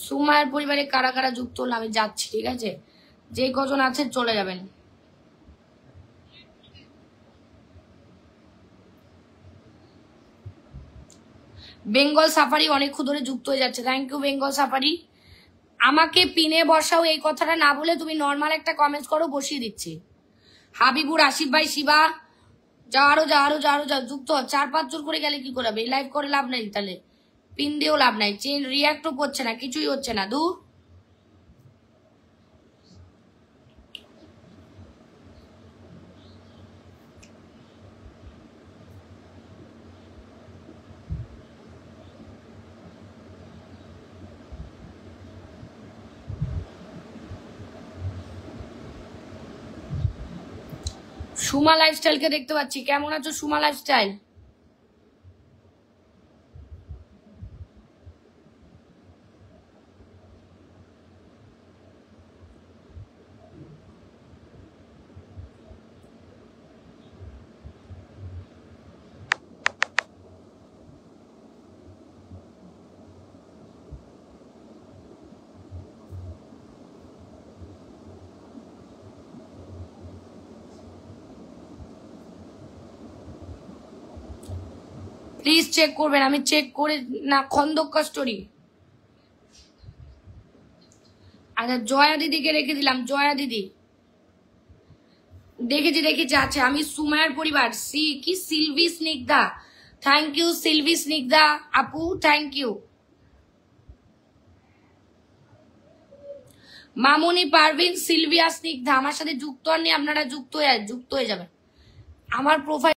সুমায়ার পরিবারে কারা কারা যুক্ত হলো আমি যাচ্ছি, ঠিক আছে? যে কজন আছে চলে যাবেন। বেঙ্গল সাফারি অনেকক্ষণ ধরে যুক্ত হয়ে যাচ্ছে, থ্যাংক ইউ বেঙ্গল সাফারি। আমাকে পিনে বসাও এই কথাটা না বলে তুমি নর্মাল একটা কমেন্টস করো, বসিয়ে দিচ্ছি। হাবিবুর, আসিফ ভাই, শিবা, যাও যুক্ত 4-5 জন করে গেলে কি করাবে? লাইভ করে লাভ নাই, তাহলে পিন দিয়েও লাভ নাই, চেন রিয়াক্টও করছে না, কিছুই হচ্ছে না। দূর। সুমা লাইফস্টাইলকে দেখতে পাচ্ছি। কেমন আছো সুমা লাইফস্টাইল? প্লিজ চেক করবেন, আমি চেক করে না। খন্দকার স্টোরি। আচ্ছা জয়া দিদিকে রেখে দিলাম। জয়া দিদি দেখেছি আচ্ছা। আমি সুমায়ার পরিবার কি সিলভি স্নিগ্ধা, থ্যাংক ইউ সিলভি স্নিগ্ধা আপু, থ্যাংক ইউ। মামনি পারভিন সিলভিয়া স্নিগ্ধা আমার সাথে যুক্ত হননি, আপনারা যুক্ত হয়ে যাবেন। আমার প্রোফাইল